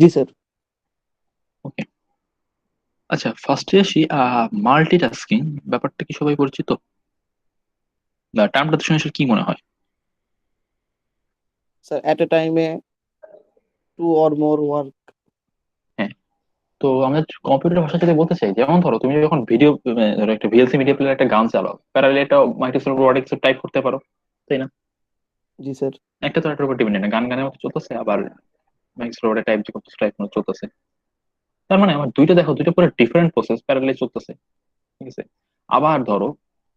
জি sir. ওকে, আচ্ছা ফার্স্টে আসি। মাল্টিটাস্কিং ব্যাপারটা কি সবাই পরিচিত? না, টার্মটা শুনে আসলে কি মনে হয়? স্যার এট এ টাইমে টু অর মোর ওয়ার্ক। হ্যাঁ, তো আমরা কম্পিউটার ভাষা থেকে বলতে চাই, যেমন ধরো তুমি যখন ভিডিও, ধরো একটা ভিএলসি মিডিয়া প্লেয়ার একটা গান চালাও, প্যারালালি একটা মাইক্রোসফট ওয়ার্ড এক্সেল টাইপ করতে পারো, তাই না? জি স্যার। একটা তো একটার উপর ডিপেন্ডেন্ট না, গান গানের মতো চলতেছে, আবার মাইক্রোসফট ওয়ার্ডে টাইপ যে করতেছে টাইপ মতো চলতেছে। তার মানে আমার দুইটা দেখো, দুইটা পুরো ডিফারেন্ট প্রসেস প্যারালালি চলতেছে, ঠিক আছে? আবার ধরো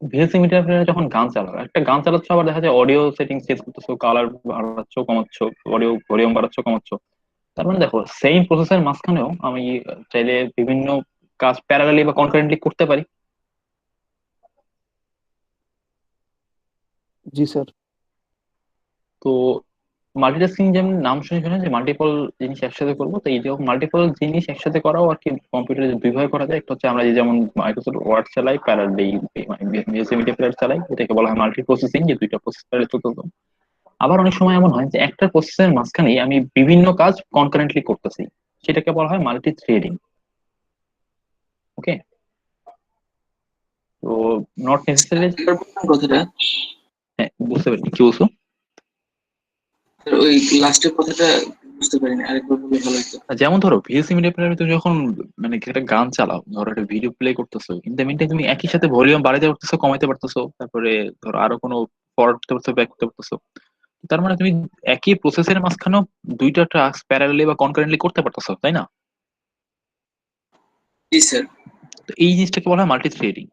ভিএলসি মিডিয়া প্লেয়ারে যখন গান চালাও, একটা গান চালাচ্ছ, আবার দেখা যায় অডিও সেটিং চেঞ্জ করতেছো, কালার বাড়াচ্ছ কমাচ্ছ, অডিও ভলিউম বাড়াচ্ছ কমাচ্ছ। তার মানে দেখো সেম প্রসেসের মাঝখানেও আমি চাইলে বিভিন্ন কাজ প্যারালালি বা কনকারেন্টলি করতে পারি। জি স্যার। তো মাল্টিটাস্কিং যেমন নাম শুনে শুনে যে মাল্টিপল জিনিস একসাথে করবো, তো এই যে মাল্টিপল জিনিস একসাথে করাও আর কি কম্পিউটারে দুই ভাবে করা যায়। একটা হচ্ছে আমরা যে যেমন মাইক্রোসফট ওয়ার্ড চালাই প্যারালালি, মিডিয়া প্লেয়ার চালাই, এটাকে বলা হয় মাল্টি প্রসেসিং, যে দুইটা প্রসেস প্যারালালি চলতে। আবার অনেক সময় এমন হয় যে একটা প্রসেসের মাঝখানেই আমি বিভিন্ন কাজ কনকারেন্টলি করতেছি, সেটাকে বলা হয় মাল্টি থ্রেডিং। ওকে, তো নট নেসেসারিলি। একবার বলুন কথাটা। হ্যাঁ, বুঝতে পারি কি বলছো। স্যার, ওই লাস্টের কথাটা বুঝতে পারিনি, আরেকবার বললে ভালো হতো। যেমন ধরো ভিএলসি মিডিয়া প্লেয়ারে তুমি যখন মানে একটা গান চালাও, ধরো একটা ভিডিও প্লে করতেছো, কিন্তু মিনটাই তুমি একই সাথে ভলিউম বাড়াইতে পারতেছো কমাইতে পারতেছো, তারপরে ধরো আরো কোনো ফরওয়ার্ড করতে পারতেছো ব্যাক করতে পারতেছো। তার মানে তুমি একই প্রসেসের মাঝখানেও দুইটা টাস্ক প্যারালালি বা কনকারেন্টলি করতে পারতেছো, তাই না? জি স্যার। তো এই জিনিসটাকে বলা হয় মাল্টি থ্রেডিং।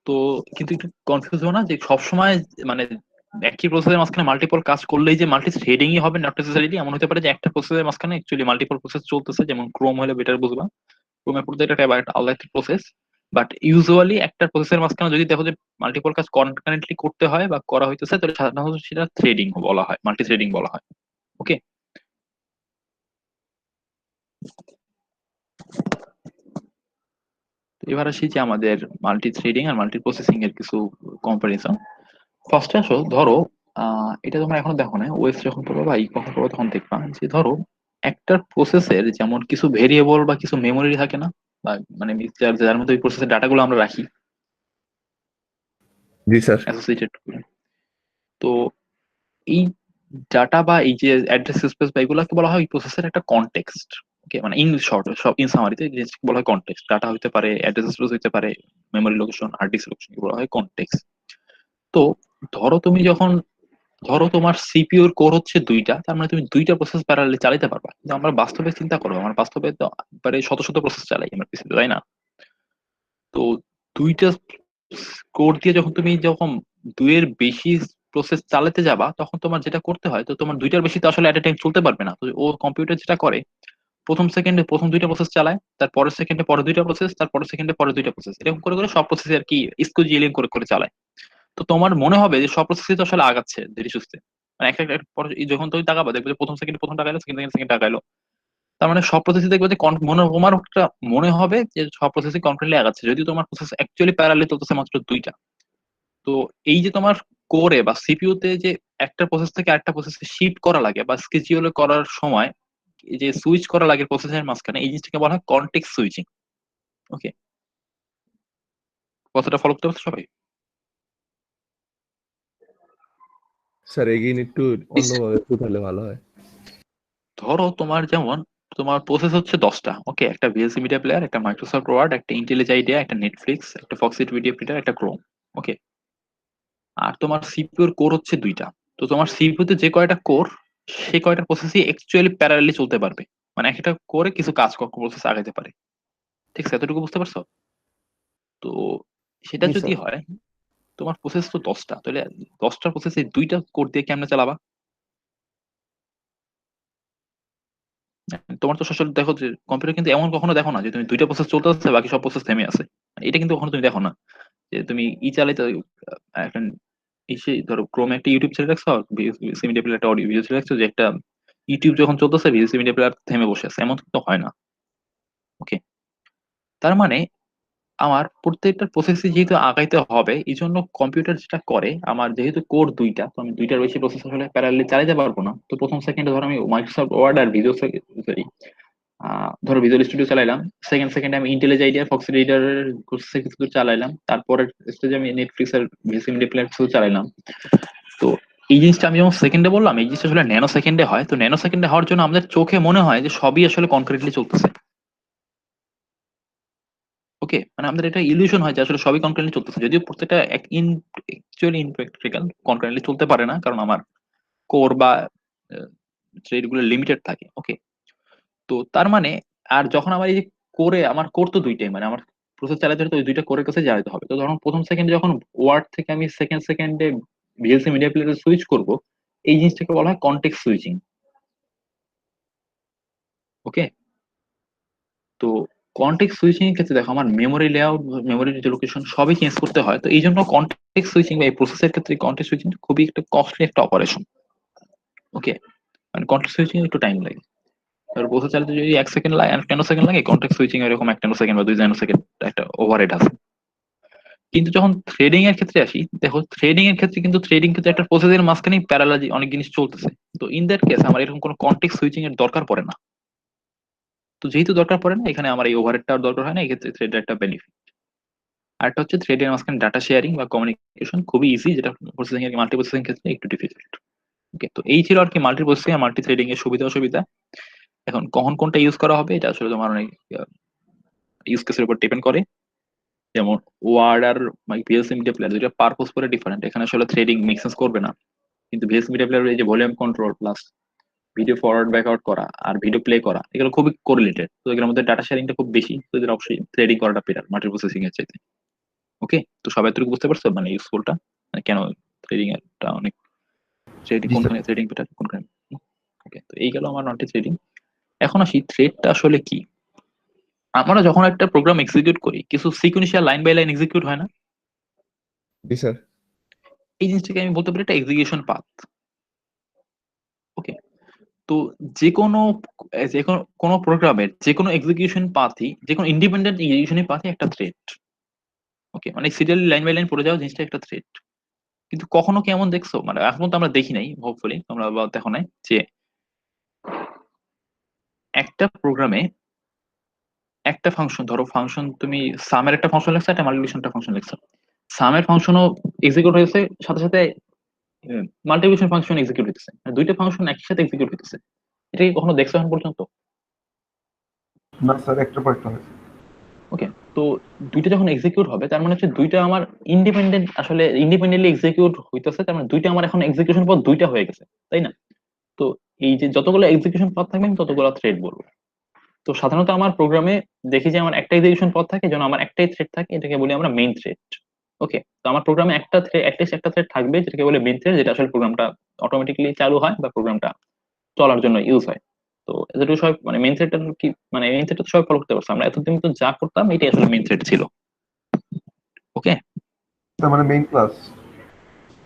তো কিন্তু একটু কনফিউজ হো না যে সবসময় মানে একই প্রসেসের মাঝখানে মাল্টিপল কাজ করলেই যে মাল্টি থ্রেডিংই হবে, নট নেসেসারিলি। এমন হতে পারে যে একটা প্রসেসের মাঝখানে অ্যাকচুয়ালি মাল্টিপল প্রসেস চলতেছে, যেমন ক্রোম হলে বেটার বুঝবা। ক্রোমে পড়তে এটা একটা আলাদা একটা প্রসেস। বাট ইউজুয়ালি একটা প্রসেসের মাঝখানে যদি দেখো যে মাল্টিপল কাজ কনকারেন্টলি করতে হয় বা করা হইতেছে, তাহলে সাধারণত সেটা থ্রেডিং বলা হয়, মাল্টি থ্রেডিং বলা হয়। ওকে, এবার আসি যে আমাদের মাল্টি থ্রেডিং আর মাল্টি প্রসেসিং এর কিছু কম্পারিজন। ফার্স্টে আসো, ধরো এটা তোমরা এখনো দেখো না, ওয়েস যখন পড়বো বা ই কখন পড়বো তখন দেখবা যে ধরো একটা প্রসেসের যেমন কিছু ভেরিয়েবল বা কিছু মেমোরি থাকে না, বা মানে যার যার মধ্যে ওই প্রসেসের ডাটাগুলো আমরা রাখি জি স্যার। অ্যাসোসিয়েটেড করে। তো এই ডাটা বা এই যে অ্যাড্রেস স্পেস বা এগুলোকে বলা হয় প্রসেসের একটা কনটেক্সট। ওকে, মানে ইন শর্ট, সব ইন সামারিতে জিনিসকে বলা হয় কনটেক্সট। ডাটা হইতে পারে, অ্যাড্রেস স্পেস হইতে পারে, memory location, hard disk location, বলা হয় কনটেক্সট। তো ধরো তুমি যখন, ধরো তোমার সিপিইউর কোর হচ্ছে দুইটা, তার মানে তুমি দুইটা প্রসেস প্যারালালি চালাতে পারবা। কিন্তু আমরা বাস্তবে চিন্তা করবো, আমার বাস্তবে তো প্রায় শত শত প্রসেস চালাই আমার পিসিতে, তাই না? তো দুইটা কোর দিয়ে যখন দুইয়ের বেশি প্রসেস চালাতে যাবা, তখন তোমার যেটা করতে হয়, তো তোমার দুইটার বেশি তো আসলে এট এ টাইম চলতে পারবে না। তো ও কম্পিউটার যেটা করে, প্রথম সেকেন্ডে প্রথম দুইটা প্রসেস চালায়, তার পরের সেকেন্ডে পরে দুইটা প্রসেস, তার পরের সেকেন্ডে পরে দুইটা প্রসেস, এরকম করে করে সব প্রসেস আর কি স্কুজিলিং করে করে চালায়। তো তোমার মনে হবে যে সব প্রসেসই তো আসলে আগাচ্ছে ধীরে সুস্থে, মানে একটা একটা পরে যখন তুমি তাকাবা দেখবে যে প্রথম সেকেন্ডে প্রথম টাকাইলো, সেকেন্ড সেকেন্ড সেকেন্ড টাকাইলো। তার মানে সব প্রসেসই দেখবে যে মনে তোমার একটা মনে হবে যে সব প্রসেসই কনফিডেন্টলি আগাচ্ছে, যদিও তোমার প্রসেস অ্যাকচুয়ালি প্যারালালি চলতেছে মাত্র দুইটা। তো এই যে তোমার কোরে বা সিপিইউ তে যে একটা প্রসেস থেকে আরেকটা প্রসেসে শিফট করা লাগে বা স্কেজিউল করার সময় এই যে সুইচ করা লাগে প্রসেসের মাঝখানে, এই জিনিসটাকে বলা হয় কনটেক্সট সুইচিং। ওকে, কথাটা ফলো করতে পারছো সবাই? স্যার এগেইন একটু জি স্যার। অন্যভাবে বুঝালে ভালো হয়। ধরো তোমার যেমন তোমার প্রসেস হচ্ছে 10টা। ওকে, একটা ভিএলসি মিডিয়া প্লেয়ার, একটা মাইক্রোসফট ওয়ার্ড, একটা ইন্টেলিজ আইডিয়া, একটা নেটফ্লিক্স, একটা ফক্সিট ভিডিও প্লেয়ার, একটা ক্রোম। ওকে, আর তোমার সিপিইউর কোর হচ্ছে দুইটা। তো তোমার সিপিইউ তে যে কয়টা কোর, সেই কয়টা প্রসেসই অ্যাকচুয়ালি প্যারালালি চলতে পারবে, মানে একটা করে কিছু কাজ প্রসেস আগাইতে পারে। ঠিক আছে, এতটুকু বুঝতে পারছো? তো সেটা জি যদি স্যার। হয়, তোমার প্রসেস তো 10টা, তাহলে 10টা প্রসেসে দুইটা কোর দিয়ে কেমনে চালাবা? তোমার তো আসলে দেখো যে কম্পিউটার কিন্তু এমন কখনো দেখো না যে তুমি দুইটা প্রসেস চলতে আছে বাকি সব প্রসেস থেমে আছে। এটা কিন্তু কখনো তুমি দেখো না যে তুমি ই চালাইতে একটা এসে ধরো ক্রোমে একটা ইউটিউব ছেড়ে রাখছো, ভিএলসি মিডিয়া প্লেয়ার একটা অডিও ভিডিও ছেড়ে রাখছো, যে একটা ইউটিউব যখন চলতেছে ভিএলসি মিডিয়া প্লেয়ার থেমে বসে আছে, এমন কিন্তু হয় না। ওকে, তার মানে আমার প্রত্যেকটা প্রসেসই যেহেতু আগাইতে হবে, এই জন্য কম্পিউটার যেটা করে, আমার যেহেতু কোর দুইটা, তো আমি দুইটার বেশি প্রসেস আসলে প্যারালালি চালাতে পারবো না। তো প্রথম সেকেন্ডে ধরো আমি মাইক্রোসফট ওয়ার্ড আর ভিডিও, সরি, ধরো ভিজুয়াল স্টুডিও চালাইলাম, সেকেন্ডে আমি ইন্টেলিজ আইডিয়া ফক্স রিডার কিছু চালাইলাম, তারপরের স্টেজে আমি নেটফ্লিক্স আর ভিসি মিডিয়া প্লেয়ার কিছু চালাইলাম। তো এই জিনিসটা আমি যখন সেকেন্ডে বললাম, এই জিনিসটা আসলে ন্যানো সেকেন্ডে হয়। তো ন্যানো সেকেন্ডে হওয়ার জন্য আমাদের চোখে মনে হয় যে সবই আসলে কনক্রিটলি চলতেছে। ওকে, মানে আমাদের এটা ইলিউশন হয় যে আসলে সবই কনক্রিটলি চলতেছে, যদিও প্রত্যেকটা অ্যাকচুয়ালি ইনপ্র্যাকটিক্যাল কনক্রিটলি চলতে পারে না, কারণ আমার কোর বা থ্রেড গুলো লিমিটেড থাকে। ওকে, তো তার মানে আর যখন আমার এই যে কোরে, আমার কোর তো দুইটাই, মানে আমার প্রসেস চালাতে হলে তো ওই দুইটা কোরের কাছে যাইতে হবে। তো ধরুন প্রথম সেকেন্ডে যখন ওয়ার্ড থেকে আমি সেকেন্ডে ভিএলসি মিডিয়া প্লেয়ারে সুইচ করব, এই জিনিসটাকে বলা হয় কনটেক্সট সুইচিং। ওকে, তো কনটেক্সট সুইচিং এর ক্ষেত্রে দেখো আমার মেমোরি লেআউট, মেমোরি লোকেশন সবই চেঞ্জ করতে হয়। তো এই জন্য কনটেক্সট সুইচিং বা এই প্রসেসের ক্ষেত্রে কনটেক্সট সুইচিং খুবই একটা কস্টলি একটা অপারেশন। ওকে, মানে কনটেক্সট সুইচিং একটু টাইম লাগে। আর প্রসেস চালাতে যদি 1 সেকেন্ড লাগে, 10 সেকেন্ড লাগে, কনটেক্সট সুইচিং এরকম 1 সেকেন্ড বা 2 সেকেন্ড একটা ওভারহেড আছে। কিন্তু যখন থ্রেডিং এর ক্ষেত্রে আসি, দেখো থ্রেডিং এর ক্ষেত্রে কিন্তু একটা প্রসেসের মাঝখানে প্যারালাল অনেক জিনিস চলতেছে। তো ইন দ্যাট কেস আমার এরকম কোনো কনটেক্সট সুইচিং এর দরকার পড়ে না। তো যেহেতু দরকার পড়ে না, এখানে আমার এই ওভারহেডটার দরকার হয় না, এই ক্ষেত্রে থ্রেডের একটা বেনিফিট। আরেকটা হচ্ছে থ্রেডের মাঝখানে ডাটা শেয়ারিং বা কমিউনিকেশন খুবই ইজি, যেটা প্রসেসিং এর মাল্টি প্রসেসিং ক্ষেত্রে একটু ডিফিকাল্ট। ওকে, তো এই ছিল আর কি মাল্টি প্রসেসিং আর মাল্টি থ্রেডিং এর সুবিধা অসুবিধা। এখন কখন কোনটা ইউজ করা হবে এটা আসলে তোমার অনেক ইউজ কেসের উপর ডিপেন্ড করে। যেমন ওয়ার্ড আর ভিএলসি মিডিয়া প্লেয়ার দুইটা পারপোজ করে ডিফারেন্ট, এখানে আসলে থ্রেডিং মেক সেন্স করবে না। কিন্তু ভিএলসি মিডিয়া প্লেয়ার এই যে volume control plus video forward back out করা আর ভিডিও প্লে করা, এগুলো খুবই কোরিলেটেড। তো এগুলোর মধ্যে ডাটা শেয়ারিংটা খুব বেশি, তো এদের অবশ্যই থ্রেডিং করাটা বেটার মাল্টি প্রসেসিং এর চাইতে। ওকে, তো সবাই এতটুকু বুঝতে পারছো মানে ইউজফুলটা, মানে কেন থ্রেডিং এরটা অনেক, থ্রেডিং জি স্যার। কোনখানে থ্রেডিং বেটার কোনখানে। ওকে, তো এই গেল আমার ননটি থ্রেডিং। এখন আসি থ্রেডটা আসলে কি। আমরা যখন একটা প্রোগ্রাম এক্সিকিউট করি, কিছু sequential line by line execute হয় না? জি স্যার। এই জিনিসটাকে আমি বলতে পারি একটা এক্সিকিউশন পাথ। ওকে, তো যে কোনো কোনো প্রোগ্রামের যে কোনো এক্সিকিউশন পাথই, যে কোনো ইন্ডিপেন্ডেন্ট এক্সিকিউশন পাথই একটা থ্রেড। ওকে, মানে সিরিয়ালি লাইন বাই লাইন পড়ে যাওয়া জিনিসটা একটা থ্রেড। কিন্তু কখনো কি এমন দেখছো, মানে এখন তো আমরা দেখি নাই, হোপফুলি তোমরা দেখো নাই, যে একটা প্রোগ্রামে একটা ফাংশন, ধরো ফাংশন তুমি সামের একটা ফাংশন লিখছো, একটা মাল্টিপ্লিকেশন একটা ফাংশন লিখছো, সামের ফাংশনও এক্সিকিউট হয়েছে, সাথে সাথে মাল্টিপ্লিকেশন ফাংশন এক্সিকিউট হইতেছে, মানে দুইটা ফাংশন একই সাথে এক্সিকিউট হইতেছে। এটা কি কখনো দেখছো এখন পর্যন্ত? না স্যার, একটা পয়েন্ট হয়েছে। ওকে, তো দুইটা যখন এক্সিকিউট হবে তার মানে হচ্ছে দুইটা আমার ইন্ডিপেন্ডেন্ট, আসলে ইন্ডিপেন্ডেন্টলি এক্সিকিউট হইতেছে, তার মানে দুইটা আমার এখন এক্সিকিউশন পথ দুইটা হয়ে গেছে, তাই না? তো এই যে যতগুলো এক্সিকিউশন পথ থাকবে আমি ততগুলো থ্রেড বলবো। তো সাধারণত আমার প্রোগ্রামে দেখি যে আমার একটা এক্সিকিউশন পথ থাকে, যেন আমার একটাই থ্রেড থাকে, এটাকে বলি আমরা মেইন থ্রেড। ওকে, তো আমার প্রোগ্রামে একটা থ্রেড, অ্যাটলিস্ট একটা থ্রেড থাকবে যেটাকে বলে মেইন থ্রেড, যেটা আসলে প্রোগ্রামটা অটোমেটিক্যালি চালু হয় বা প্রোগ্রামটা চলার জন্য ইউজ হয়। তো এতটুকু সবাই মানে মেইন থ্রেডটা কি, মানে মেইন থ্রেডটা তো সবাই ফলো করতে পারছে, আমরা এতদিন তো যা করতাম এটাই আসলে মেইন থ্রেড ছিল। ওকে, তার মানে মেইন ক্লাস।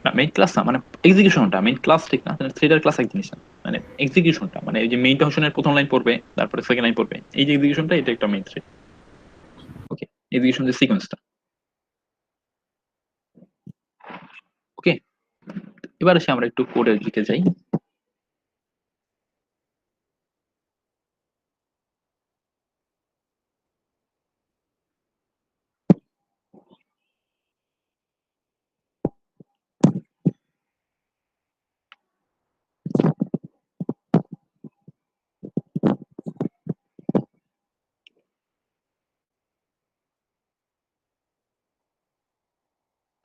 না মেইন ক্লাস না, মানে এক্সিকিউশনটা মেইন ক্লাস ঠিক না, থ্রেডার ক্লাস এক জিনিস না। মানে এক্সিকিউশনটা, মানে এই যে মেইন ফাংশনের প্রথম লাইন পড়বে তারপরে সেকেন্ড লাইন পড়বে, এই যে এক্সিকিউশনটা, এটা একটা মেইন থ্রেড। ওকে, এক্সিকিউশন যে সিকোয়েন্সটা। ওকে, এবার আসি আমরা একটু কোডের দিকে যাই।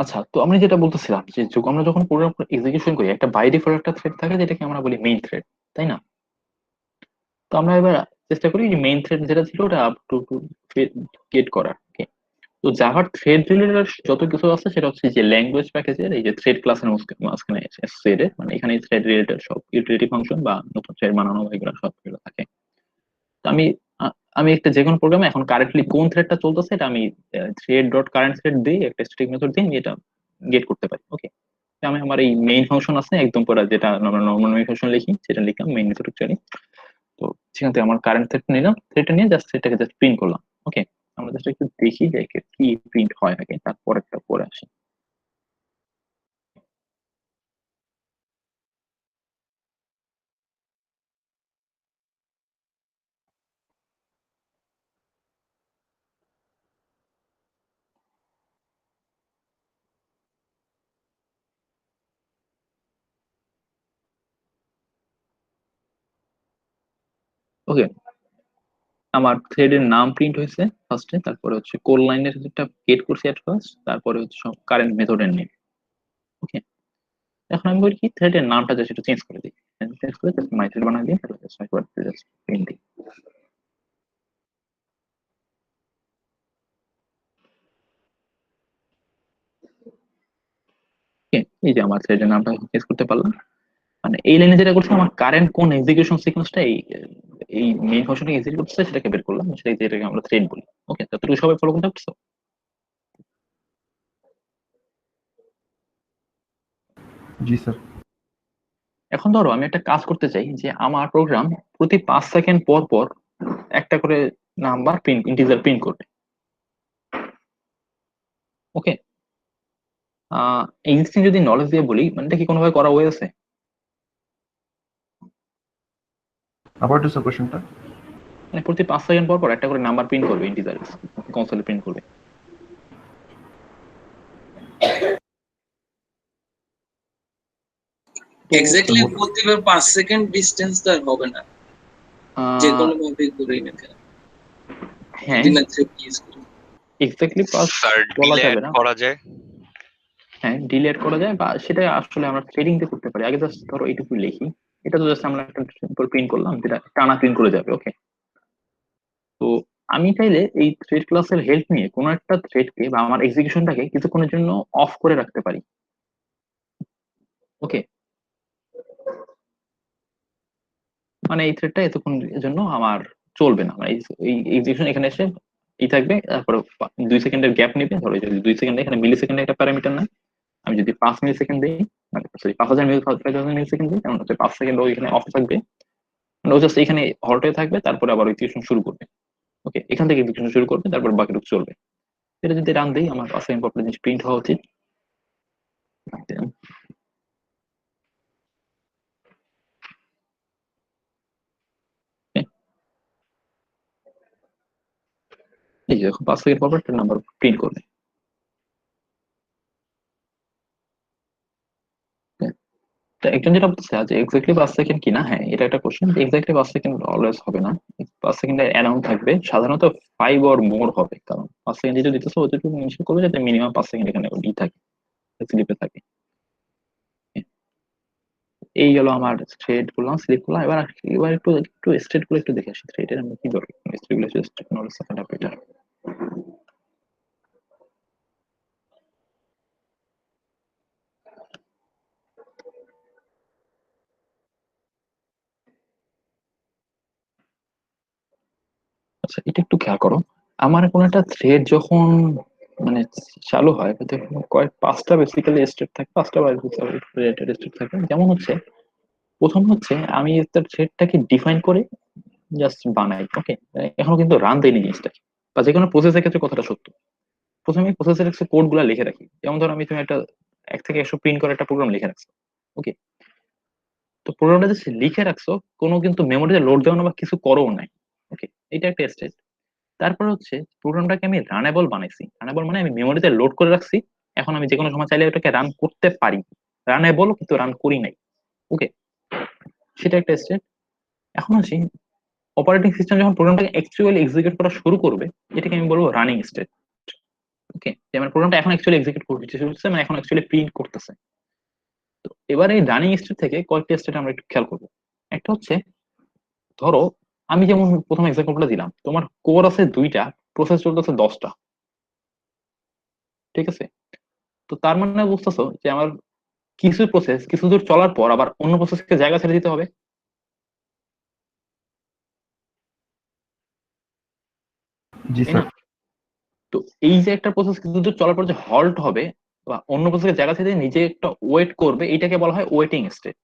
আচ্ছা, তো আমরা যেটা বলতেছিলাম যে আমরা যখন প্রোগ্রাম এক্সিকিউশন করি, একটা বাই ডিফল্ট একটা থ্রেড থাকে যেটাকে আমরা বলি মেইন থ্রেড, তাই না? তো আমরা এবার চেষ্টা করি যে মেইন থ্রেড যেটা ছিল ওটা আপ টু টু গেট করার। ওকে, তো জাভার থ্রেড রিলেটেড যত কিছু আছে সেটা হচ্ছে যে ল্যাঙ্গুয়েজ প্যাকেজের এই যে থ্রেড ক্লাসের মাঝখানে থ্রেড, মানে এখানে থ্রেড রিলেটেড সব ইউটিলিটি ফাংশন বা নতুন থ্রেড বানানো এগুলো সবগুলো থাকে। তো আমি একটা যে কোনো প্রোগ্রামে এখন কারেন্টলি কোন থ্রেডটা চলতেছে এটা আমি থ্রেড ডট কারেন্ট থ্রেড দিয়ে একটা স্ট্রিং মেথড দিয়ে আমি এটা গেট করতে পারি। ওকে, আমি আমার এই মেইন ফাংশন আছে একদম পরে, যেটা আমরা নর্মাল মেইন ফাংশন লিখি সেটা লিখলাম মেইন মেথড অ্যাকচুয়ালি। তো সেখান থেকে আমার কারেন্ট থ্রেড নিলাম, থ্রেডটা নিয়ে জাস্ট সেটাকে জাস্ট প্রিন্ট করলাম। ওকে, আমরা জাস্ট একটু দেখি যে কি প্রিন্ট হয় আগে, তারপর একটা পরে আসি। ওকে, আমার থ্রেডের নাম প্রিন্ট হয়েছে ফার্স্টে, তারপরে হচ্ছে কোড লাইনের একটা গেট করছি এট ফার্স্ট, তারপরে হচ্ছে সব কারেন্ট মেথডের নেম। ওকে, এখন আমি বলি কি থ্রেডের নামটা জাস্ট একটু চেঞ্জ করে দিই, চেঞ্জ করে জাস্ট মাই থ্রেড বানাই দিই, তারপরে জাস্ট একবার জাস্ট প্রিন্ট দিই। ওকে, এই যে আমার থ্রেডের নামটা চেঞ্জ করতে পারলাম। মানে এই লাইনে যেটা করছে আমার কারেন্ট কোন এক্সিকিউশন সিকোয়েন্সটা এই মেইন ফাংশনটা এক্সিকিউট করছে সেটাকে বের করলাম, যেটাকে আমরা থ্রেড বলি। ওকে, ততটুকু সবাই ফলো করতে পারছো? জি স্যার। এখন ধরো আমি একটা কাজ করতে চাই যে আমার প্রোগ্রাম প্রতি 5 সেকেন্ড পর পর একটা করে নাম্বার প্রিন্ট ইন্টিজার প্রিন্ট করবে। ওকে, এক্সিস্টিং যদি নলেজ দিয়ে বলি, মানে এটা কি কোনোভাবে করা ওয়ে আছে? আবার একটু স্যার কোশ্চেনটা। মানে প্রতি 5 সেকেন্ড পর পর একটা করে নাম্বার প্রিন্ট করবে, ইন্টিজার কনসোলে প্রিন্ট করবে। তো এক্স্যাক্টলি বলতে গেলে 5 সেকেন্ড ডিস্টেন্স তো আর হবে না, যে কোনো ভাবে করেই না কেন, হ্যাঁ, যদি না থ্রেড ইউজ করি। এক্স্যাক্টলি পাস স্যার বলা ডিলে যাবে না। করা যায়। হ্যাঁ, ডিলেট করা যায়, বা সেটা আসলে আমরা ট্রেডিং তে করতে পারি। আগে জাস্ট ধরো এইটুকু লিখি, এটা তো জাস্ট আমরা একটা সিম্পল প্রিন্ট করলাম, যেটা টানা প্রিন্ট করে যাবে। ওকে, তো আমি চাইলে এই থ্রেড ক্লাসের হেল্প নিয়ে কোনো একটা থ্রেডকে বা আমার এক্সিকিউশনটাকে কিছুক্ষণের জন্য অফ করে রাখতে পারি। ওকে, মানে এই থ্রেডটা এতক্ষণের জন্য আমার চলবে না, মানে এই এক্সিকিউশন এখানে এসে থাকবে, তারপরে 2 সেকেন্ডের গ্যাপ নেবে। ধরো এই যে 2 সেকেন্ডে এখানে মিলি সেকেন্ডে একটা প্যারামিটার না, আমি যদি 5 মিলি সেকেন্ড দিই, মানে সরি 5,000 মিলি সেকেন্ড দিই, তেমন হচ্ছে 5 সেকেন্ড এখানে অফ থাকবে, মানে ও জাস্ট এখানে হল্ট হয়ে থাকবে, তারপরে আবার এক্সিকিউশন শুরু করবে। ওকে, এখান থেকে এক্সিকিউশন শুরু করবে, তারপর বাকিটুকু চলবে। এটা যদি রান দিই, আমার 5 সেকেন্ড পর জিনিস প্রিন্ট হওয়া উচিত। এই যে দেখো 5 সেকেন্ড পর একটা নাম্বার প্রিন্ট করবে। তো একজন যেটা বলছে যে এক্স্যাক্টলি 5 সেকেন্ড কিনা, হ্যাঁ এটা একটা কোশ্চেন। এক্স্যাক্টলি 5 সেকেন্ড অলওয়েজ হবে না, 5 সেকেন্ডের অ্যারাউন্ড থাকবে, সাধারণত 5 অর মোর হবে, কারণ 5 সেকেন্ড যেটা দিতেছে ওইটুকু ইনশিওর করবে যাতে মিনিমাম 5 সেকেন্ড এখানে থাকে, স্লিপে থাকে। এই গেল আমার থ্রেড করলাম, স্লিপ করলাম। এবার একটু একটু স্ট্রেট করে একটু দেখে আসি থ্রেডের আমরা কি দরকার, স্ট্রেট টেকনোলজি সেকেন্ড অপারেটর। আচ্ছা, এটা একটু খেয়াল করো, আমার কোনো একটা থ্রেড যখন মানে চালু হয়, দেখুন কয়েক 5টা বেসিক্যালি স্টেপ থাকে, 5টা বা রিলেটেড স্টেপ থাকে। যেমন হচ্ছে প্রথম হচ্ছে আমি একটা থ্রেডটাকে ডিফাইন করে জাস্ট বানাই। ওকে, এখনো কিন্তু রান দেয়নি জিনিসটা, বা যে কোনো প্রসেসের ক্ষেত্রে কথাটা সত্য। প্রথমে প্রসেসের কোড গুলা লিখে রাখি, যেমন ধরো তুমি একটা 1 থেকে 100 প্রিন্ট করে একটা প্রোগ্রাম লিখে রাখছো। ওকে, তো প্রোগ্রামটা জাস্ট লিখে রাখছো, কোনো কিন্তু মেমোরিতে লোড দেওয়া বা কিছু করো নাই। ওকে, এটা একটা স্টেজ। তারপর হচ্ছে প্রোগ্রামটাকে আমি রানেবল বানাইছি। রানেবল মানে আমি মেমোরিতে লোড করে রাখছি, এখন আমি যে কোনো সময় চাইলে ওটাকে রান করতে পারি। রানেবল, কিন্তু রান করি নাই। ওকে, সেটা একটা স্টেজ। এখন আসি অপারেটিং সিস্টেম যখন প্রোগ্রামটাকে অ্যাকচুয়ালি এক্সিকিউট করা শুরু করবে, এটাকে আমি বলবো রানিং স্টেট। ওকে, যেমন প্রোগ্রামটা এখন অ্যাকচুয়ালি এক্সিকিউট করতেছে, মানে এখন অ্যাকচুয়ালি প্রিন্ট করতেছে। তো এবার এই রানিং স্টেট থেকে কয়েকটা স্টেট আমরা একটু খেয়াল করবো। একটা হচ্ছে ধরো আমি যেমন প্রথম এক্সাম্পলটা দিলাম, তোমার কোর আছে 2টা, প্রসেস চলতেছে 10টা। ঠিক আছে, তো তার মানে বুঝতেছো যে আমার কিছু প্রসেস কিছু দূর চলার পর আবার অন্য প্রসেসকে জায়গা ছেড়ে দিতে হবে, জি তাই স্যার। না? তো এই যে একটা প্রসেস কিছু দূর চলার পর যে হল্ট হবে বা অন্য প্রসেসকে জায়গা ছেড়ে দিয়ে নিজে একটা ওয়েট করবে, এটাকে বলা হয় ওয়েটিং স্টেট।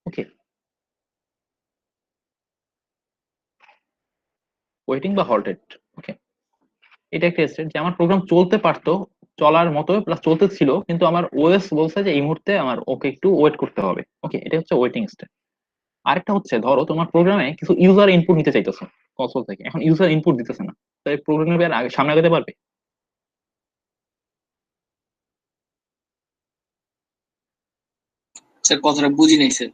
ওকে, ওয়েটিং বা হল্টেড। ওকে, এটা একটা স্টেট যে আমার প্রোগ্রাম চলতে পারতো, চলার মতো প্লাস চলতে ছিল, কিন্তু আমার ওএস বলছে যে এই মুহূর্তে আমার ওকে একটু ওয়েট করতে হবে। ওকে, এটা হচ্ছে ওয়েটিং স্টেট। আরেকটা হচ্ছে ধরো তোমার প্রোগ্রামে কিছু ইউজার ইনপুট নিতে চাইতেছো কনসোল থেকে, এখন ইউজার ইনপুট দিতেছে না, তাই প্রোগ্রামে আর আগে সামনে আগাতে পারবে? স্যার কথাটা বুঝি নাই স্যার।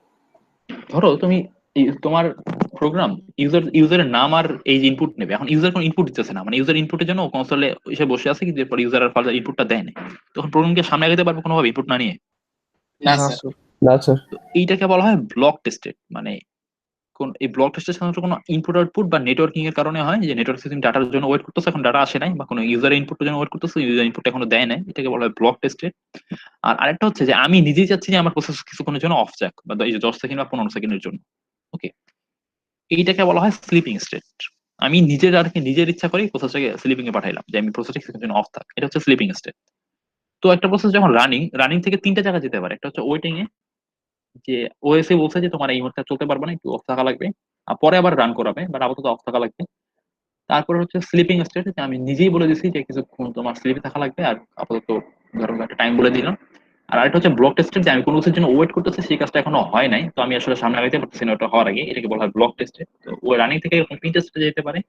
ধরো তুমি তোমার প্রোগ্রাম ইউজারের নাম আর এই যে ইনপুট নেবে। এখন ইউজার কোনো ইনপুট দিতেছে না, মানে ইউজার ইনপুটের জন্য কনসোলে এসে বসে আছে, কিন্তু এরপর ইউজার আর ফার্দার ইনপুটটা দেয় না। তখন প্রোগ্রামকে সামনে আগাতে পারবে কোনোভাবে ইনপুট না নিয়ে? না না স্যার। স্যার। না স্যার। তো এইটাকে বলা হয় ব্লক টেস্টেড। মানে কোন এই ব্লক টেস্টের সাধারণত কোনো ইনপুট আউটপুট বা নেটওয়ার্কিং এর কারণে হয়, যে নেটওয়ার্ক সিস্টেম ডাটার জন্য ওয়েট করতেছে, এখন ডাটা আসে নাই, বা কোনো ইউজার ইনপুটের জন্য ওয়েট করতেছে, ইউজার ইনপুট এখনো দেয় নাই, এটাকে বলা হয় ব্লক টেস্টেড। আর আরেকটা হচ্ছে যে আমি নিজেই চাচ্ছি যে আমার প্রসেস কিছুক্ষণের জন্য অফ যাক, বা এই যে 10 সেকেন্ড বা 15 সেকেন্ডের জন্য। ওকে, এইটাকে বলা হয় স্লিপিং স্টেট। আমি নিজের আর কি নিজের ইচ্ছা করে প্রসেসটাকে স্লিপিং এ পাঠাইলাম, যে আমি প্রসেসটা কিছুক্ষণের জন্য অফ থাক, এটা হচ্ছে স্লিপিং স্টেট। তো একটা প্রসেস যখন রানিং থেকে তিনটা জায়গা যেতে পারে। একটা হচ্ছে ওয়েটিং এ, যে ওএসএ বলছে যে তোমার এই মুহূর্তে চলতে পারবে না, একটু অফ থাকা লাগবে, আর পরে আবার রান করাবে, বাট আপাতত অফ থাকা লাগবে। তারপর হচ্ছে স্লিপিং স্টেট, যে আমি নিজেই বলে দিচ্ছি যে কিছুক্ষণ তোমার স্লিপে থাকা লাগবে, আর আপাতত ধরো একটা টাইম বলে দিলাম। আর আরেকটা হচ্ছে ব্লক টেস্টেড, যে আমি কোনো কিছুর জন্য ওয়েট করতেছি, সেই কাজটা এখনো হয় নাই, তো আমি আসলে সামনে আগাইতে পারতেছি না ওটা হওয়ার আগে, এটাকে বলা হয় ব্লক টেস্টেড। তো ওই রানিং থেকে এরকম তিনটা স্টেজে যেতে পারে।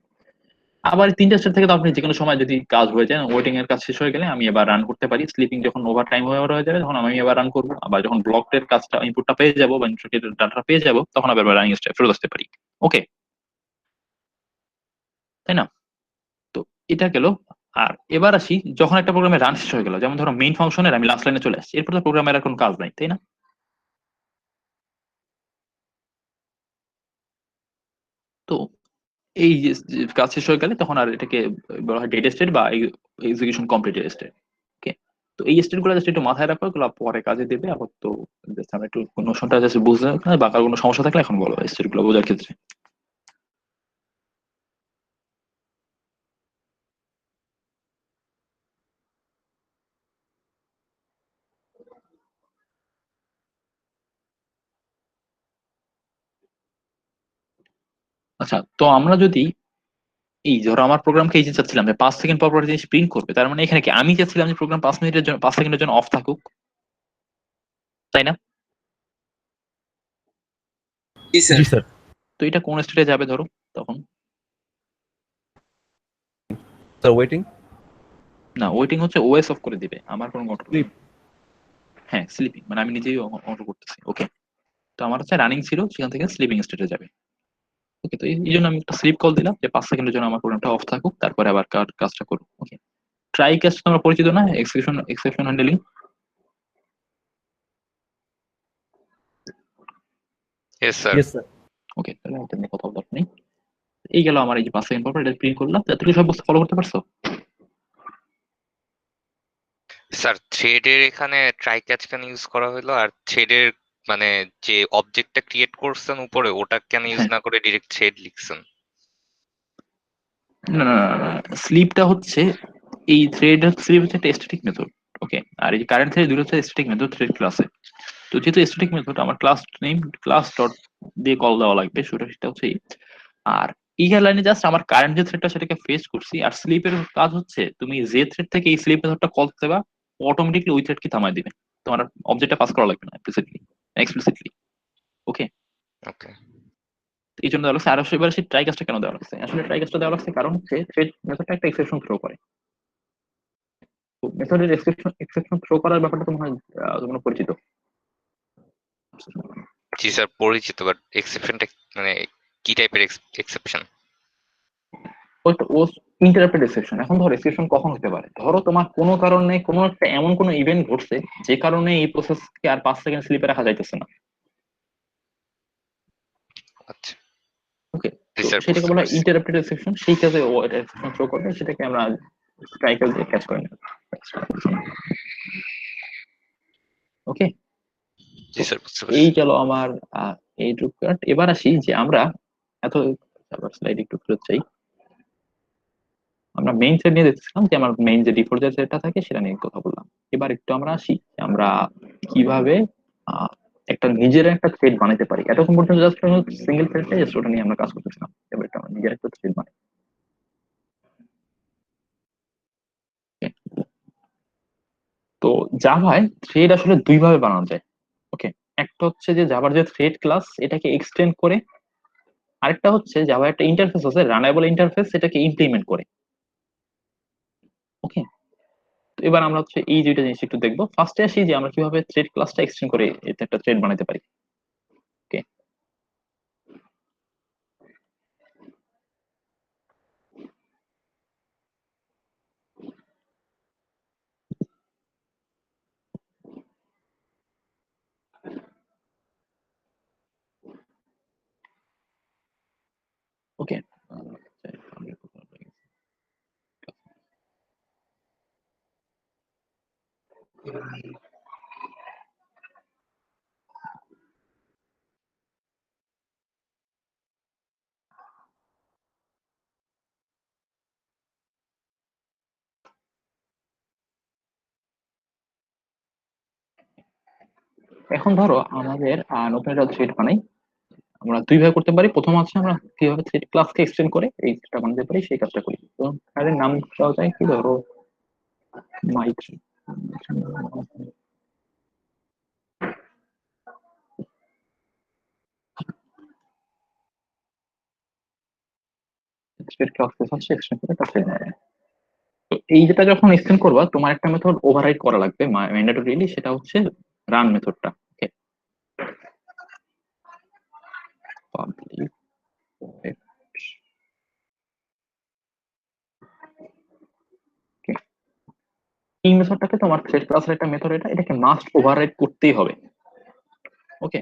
আবার এই তিনটা স্টেজ থেকে তো আপনি যেকোনো সময় যদি কাজ হয়ে যায়, ওয়েটিং এর কাজ শেষ হয়ে গেলে আমি এবার রান করতে পারি। স্লিপিং যখন ওভার টাইম হয়ে যাবে, তখন আমি এবার রান করবো। আবার যখন ব্লকের কাজটা ইনপুটটা পেয়ে যাবো বা ইনপুটের ডাটা পেয়ে যাবো, তখন আবার রানিং স্টেপ ফেরত আসতে পারি। ওকে, তাই না? তো এটা গেল। আর এবার আসি, যখন একটা প্রোগ্রামে রান শেষ হয়ে গেল, যেমন ধরো মেইন ফাংশনের আমি লাস্ট লাইনে চলে আসছি, এরপর তো প্রোগ্রামের আর কোনো কাজ নাই, তাই না? তো এই যে যে কাজ শেষ হয়ে গেলে তখন আর এটাকে বলা হয় ডেড স্টেট বা এক্সিকিউশন কমপ্লিটেড স্টেট। ওকে, তো এই স্টেট গুলো জাস্ট একটু মাথায় রাখো, এগুলো পরে কাজে দেবে। আবার তো just আমরা একটু নোশনটা জাস্ট বুঝতে বা কারো কোনো সমস্যা থাকলে এখন বলো স্টেট গুলো বোঝার ক্ষেত্রে। আচ্ছা, তো আমরা যদি এই ধরো আমার প্রোগ্রামকে এই যে চাচ্ছিলাম যে 5 সেকেন্ড পর পর জিনিস প্রিন্ট করবে, তার মানে এখানে কি আমি চাচ্ছিলাম যে প্রোগ্রাম 5 মিনিটের জন্য 5 সেকেন্ডের জন্য অফ থাকুক, তাই না? জি স্যার। জি স্যার। তো এটা কোন স্টেটে যাবে ধরো তখন? Sir waiting. না, ওয়েটিং হচ্ছে ওএস অফ করে দিবে, আমার কোনো কন্ট্রোল নেই। Sleep. হ্যাঁ, স্লিপিং, মানে আমি নিজেই অন করতেছি। ওকে, তো আমার হচ্ছে রানিং ছিল, সেখান থেকে স্লিপিং স্টেটে যাবে। ওকে, তো এই জন্য আমি একটা স্লিপ কল দিলাম যে 5 সেকেন্ডের জন্য আমার প্রোগ্রামটা অফ থাকুক, তারপরে আবার কাজটা করুক। ওকে, ট্রাই কাজ তোমরা পরিচিত না? Exception handling. Yes, sir. Yes sir. Okay, তাহলে এটা নিয়ে কথা বলার দরকার নেই। এই গেল আমার এই যে 5 সেকেন্ড পর পর এটা প্রিন্ট করলাম, তুমি সব বস্তু ফলো করতে পারছো? স্যার থ্রেডের এখানে ট্রাই ক্যাচ কেন ইউজ করা হলো, আর থ্রেডের মানে যে অবজেক্টটা ক্রিয়েট করছেন উপরে ওটা কেন ইউজ হ্যাঁ, না করে ডিরেক্ট থ্রেড লিখছেন? না না না, স্লিপটা হচ্ছে এই থ্রেড স্লিপ হচ্ছে একটা স্ট্যাটিক মেথড। ওকে, আর এই কারেন্ট থ্রেড দুটো হচ্ছে স্ট্যাটিক মেথড থ্রেড ক্লাসে। তো যেহেতু স্ট্যাটিক মেথড, আমার ক্লাস নেম ক্লাস ডট দিয়ে কল দেওয়া লাগবে, সেটা হচ্ছে এই। আর ইহার লাইনে জাস্ট আমার কারেন্ট যে থ্রেডটা সেটাকে ফেস করছি। আর স্লিপের কাজ হচ্ছে তুমি যে থ্রেড থেকে এই স্লিপ মেথডটা কল দেবা, অটোমেটিকলি ওই থ্রেডকে থামায় দিবে, তোমার অবজেক্টটা পাস করা লাগবে না এক্সপ্লিসিটলি। ওকে, ওকে। এই জন্য দেওয়া লাগছে। আর এবার সেই ট্রাই কাজটা কেন দেওয়া লাগছে? আসলে ট্রাই কাজটা দেওয়া লাগছে কারণ হচ্ছে থ্রেড মেথডটা একটা এক্সেপশন থ্রো করে। তো মেথডের এক্সেপশন থ্রো করার ব্যাপারটা তোমার তোমরা পরিচিত? জি স্যার পরিচিত, বাট এক্সেপশনটা মানে কি টাইপের এক্সেপশন? ও ইন্টারাপ্টেড এক্সেপশন। এখন ধরো এক্সেপশন কখন হতে পারে, ধরো তোমার কোনো কারণে কোনো একটা এমন কোনো ইভেন্ট ঘটছে যে কারণে এই প্রসেসকে আর 5 সেকেন্ড স্লিপে রাখা যাইতেছে না। আচ্ছা। ওকে, জি তো স্যার সেটাকে বুঝতে বলা হয় পারছি। Interrupted exception. সেই কাজে ও এটা এক্সেপশন থ্রো করবে, সেটাকে আমরা ট্রাইকাল দিয়ে ক্যাচ করে নেব। ওকে, জি তো স্যার বুঝতে এই পারছি। গেল আমার এই পার্ট। এবার আসি যে আমরা এত স্লাইড একটু ফেরত চাই। আমরা মেইন থ্রেড নিয়ে দেখছিলাম, যে আমার মেইন যে ডিফল্ট যে থ্রেডটা থাকে সেটা নিয়ে কথা বললাম। এবার একটু আমরা আসি যে আমরা কিভাবে একটা নিজের একটা থ্রেড বানাতে পারি। এতক্ষণ পর্যন্ত জাস্ট সিঙ্গেল থ্রেডটা জাস্ট ওটা নিয়ে আমরা কাজ করতেছিলাম। এবার একটা আমরা নিজের একটা থ্রেড বানাই। তো জাভায় থ্রেড আসলে দুই ভাবে বানানো যায়। ওকে, একটা হচ্ছে যে জাভার যে থ্রেড ক্লাস এটাকে এক্সটেন্ড করে, আরেকটা হচ্ছে জাভা একটা ইন্টারফেস আছে রানেবল ইন্টারফেস, সেটাকে ইমপ্লিমেন্ট করে। ওকে, তো এবার আমরা হচ্ছে এই দুইটা জিনিস একটু দেখবো। ফার্স্টে আসি যে আমরা কিভাবে থ্রেড ক্লাসটা এক্সটেন্ড করে এতে একটা থ্রেড বানাতে পারি। ওকে, এখন ধরো আমাদের নতুন একটা থ্রেড বানাই, আমরা দুই ভাবে করতে পারি। প্রথম হচ্ছে আমরা কিভাবে থ্রেড ক্লাসকে এক্সটেন্ড করে এই থ্রেডটা বানাতে পারি সেই কাজটা করি। তো তাদের নাম দেওয়া যায় কি, ধরো মাই থ্রেড ক্লাসকে হচ্ছে এক্সটেন্ড করে একটা থ্রেড বানাবে। তো এই যেটা যখন এক্সটেন্ড করবা তোমার একটা মেথড ওভাররাইড করা লাগবে ম্যান্ডেটরিলি, সেটা হচ্ছে রান মেথডটা। ওকে, পাবলিক এই মেথডটাকে তোমার থ্রেড ক্লাসের একটা মেথড, এটাকে মাস্ট ওভাররাইড করতেই হবে। ওকে,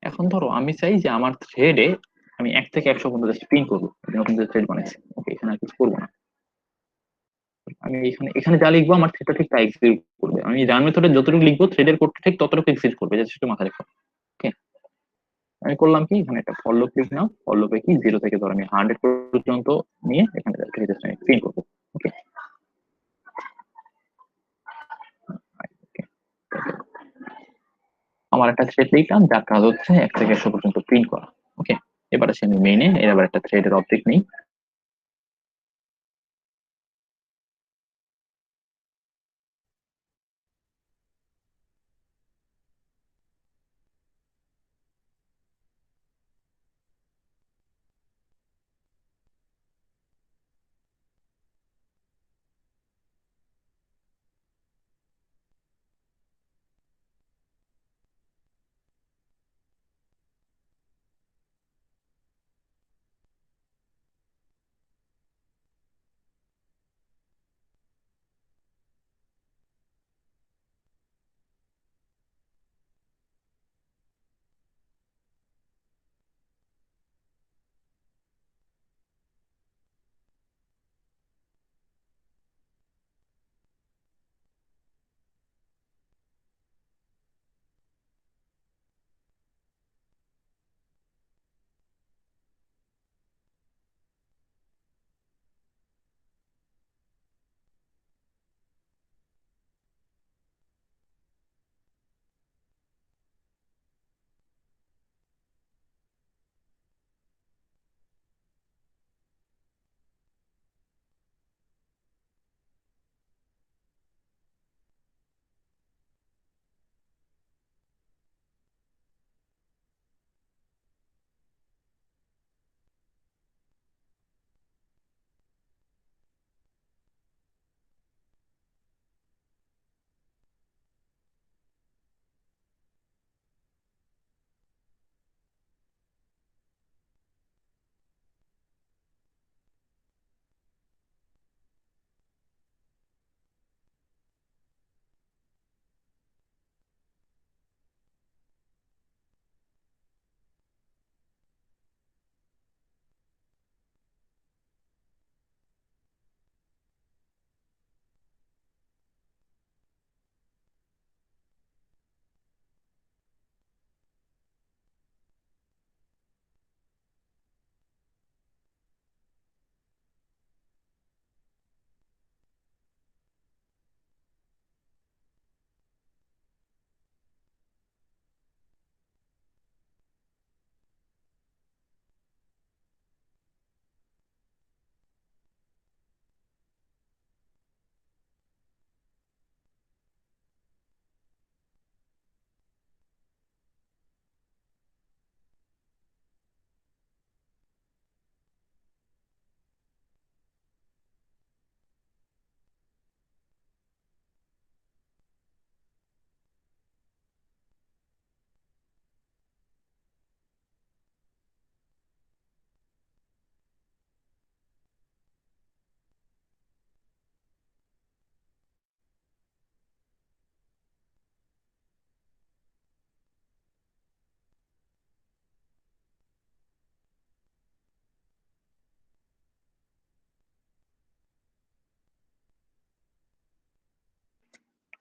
এখন ধরো আমি চাই যে আমার থ্রেডে আমি 1 থেকে 100 পর্যন্ত জাস্ট প্রিন্ট করবো, নতুন যে থ্রেড বানাইছি। ওকে, এখানে আর কিছু করবো না। আমি এখানে এখানে যা লিখবো আমার থ্রেডটা ঠিক তাই এক্সিকিউট করবে। আমি রান মেথডে যতটুকু লিখবো থ্রেডের কোডটা ঠিক ততটুকু এক্সিকিউট করবে, জাস্ট একটু মাথায় রাখো। ওকে, আমি করলাম কি, এখানে একটা ফর লুপ লিখলাম। ফর লুপে কি 0 থেকে ধরো আমি 100 পর্যন্ত নিয়ে এখানে জাস্ট আমি প্রিন্ট করবো। ওকে, আমার একটা থ্রেড লিখলাম যার কাজ হচ্ছে 1 থেকে 100 পর্যন্ত প্রিন্ট করা। ওকে, এবার আসি আমি মেইনে, এবার একটা থ্রেডের অবজেক্ট নেই।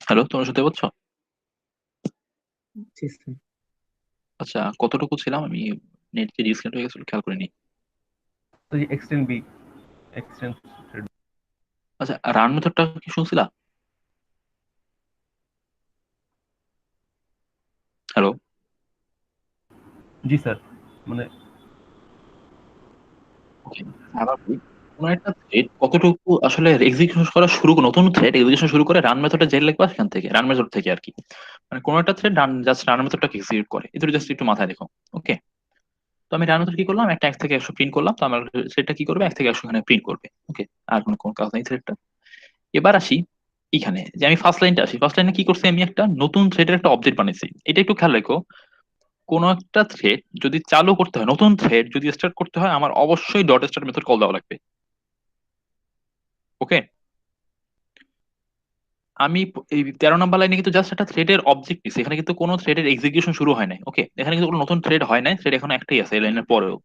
হ্যালো, তোমরা শুনতে পাচ্ছ? জি স্যার। আচ্ছা, কতটুকু ছিলাম আমি? নেট যে ডিসকানেক্ট হয়ে গেছিল খেয়াল করিনি। So the extend B, extend thread. আচ্ছা, রান মেথডটা কি শুনছিলা? হ্যালো, জি স্যার, মানে স্বাভাবিক কোনো একটা থ্রেড কতটুকু আসলে এক্সিকিউশন করা শুরু করে, নতুন থ্রেড এক্সিকিউশন শুরু করে রান মেথডে যে লিখবা সেখান থেকে, রান মেথড থেকে আর কি। মানে কোনো একটা থ্রেড জাস্ট রান মেথডটাকে এক্সিকিউট করে, এটা জাস্ট একটু মাথায় রেখো। ওকে, তো আমি রান মেথড কি করলাম, একটা 1 থেকে 100 প্রিন্ট করলাম, তো আমার থ্রেডটা কি করবে, 1 থেকে 100 এখানে প্রিন্ট করবে। ওকে, আর কোনো কাজ নেই থ্রেডটা। এবার আসি এখানে, যে আমি ফার্স্ট লাইনটা আসি, ফার্স্ট লাইনে কি করছি, আমি একটা নতুন থ্রেডের একটা অবজেক্ট বানিয়েছি। এটা একটু খেয়াল রেখো, কোন একটা থ্রেড যদি চালু করতে হয়, নতুন থ্রেড যদি স্টার্ট করতে হয়, আমার অবশ্যই ডট স্টার্ট মেথড কল দেওয়া লাগবে। ওকে, আমি এই 13 নম্বর লাইনে কিন্তু জাস্ট একটা থ্রেডের অবজেক্ট নিছি, এখানে কিন্তু কোনো থ্রেডের এক্সিকিউশন শুরু হয় নাই। ওকে, এখানে কিন্তু কোনো নতুন থ্রেড হয় নাই, থ্রেড এখন একটাই আছে এই লাইনের পরেও।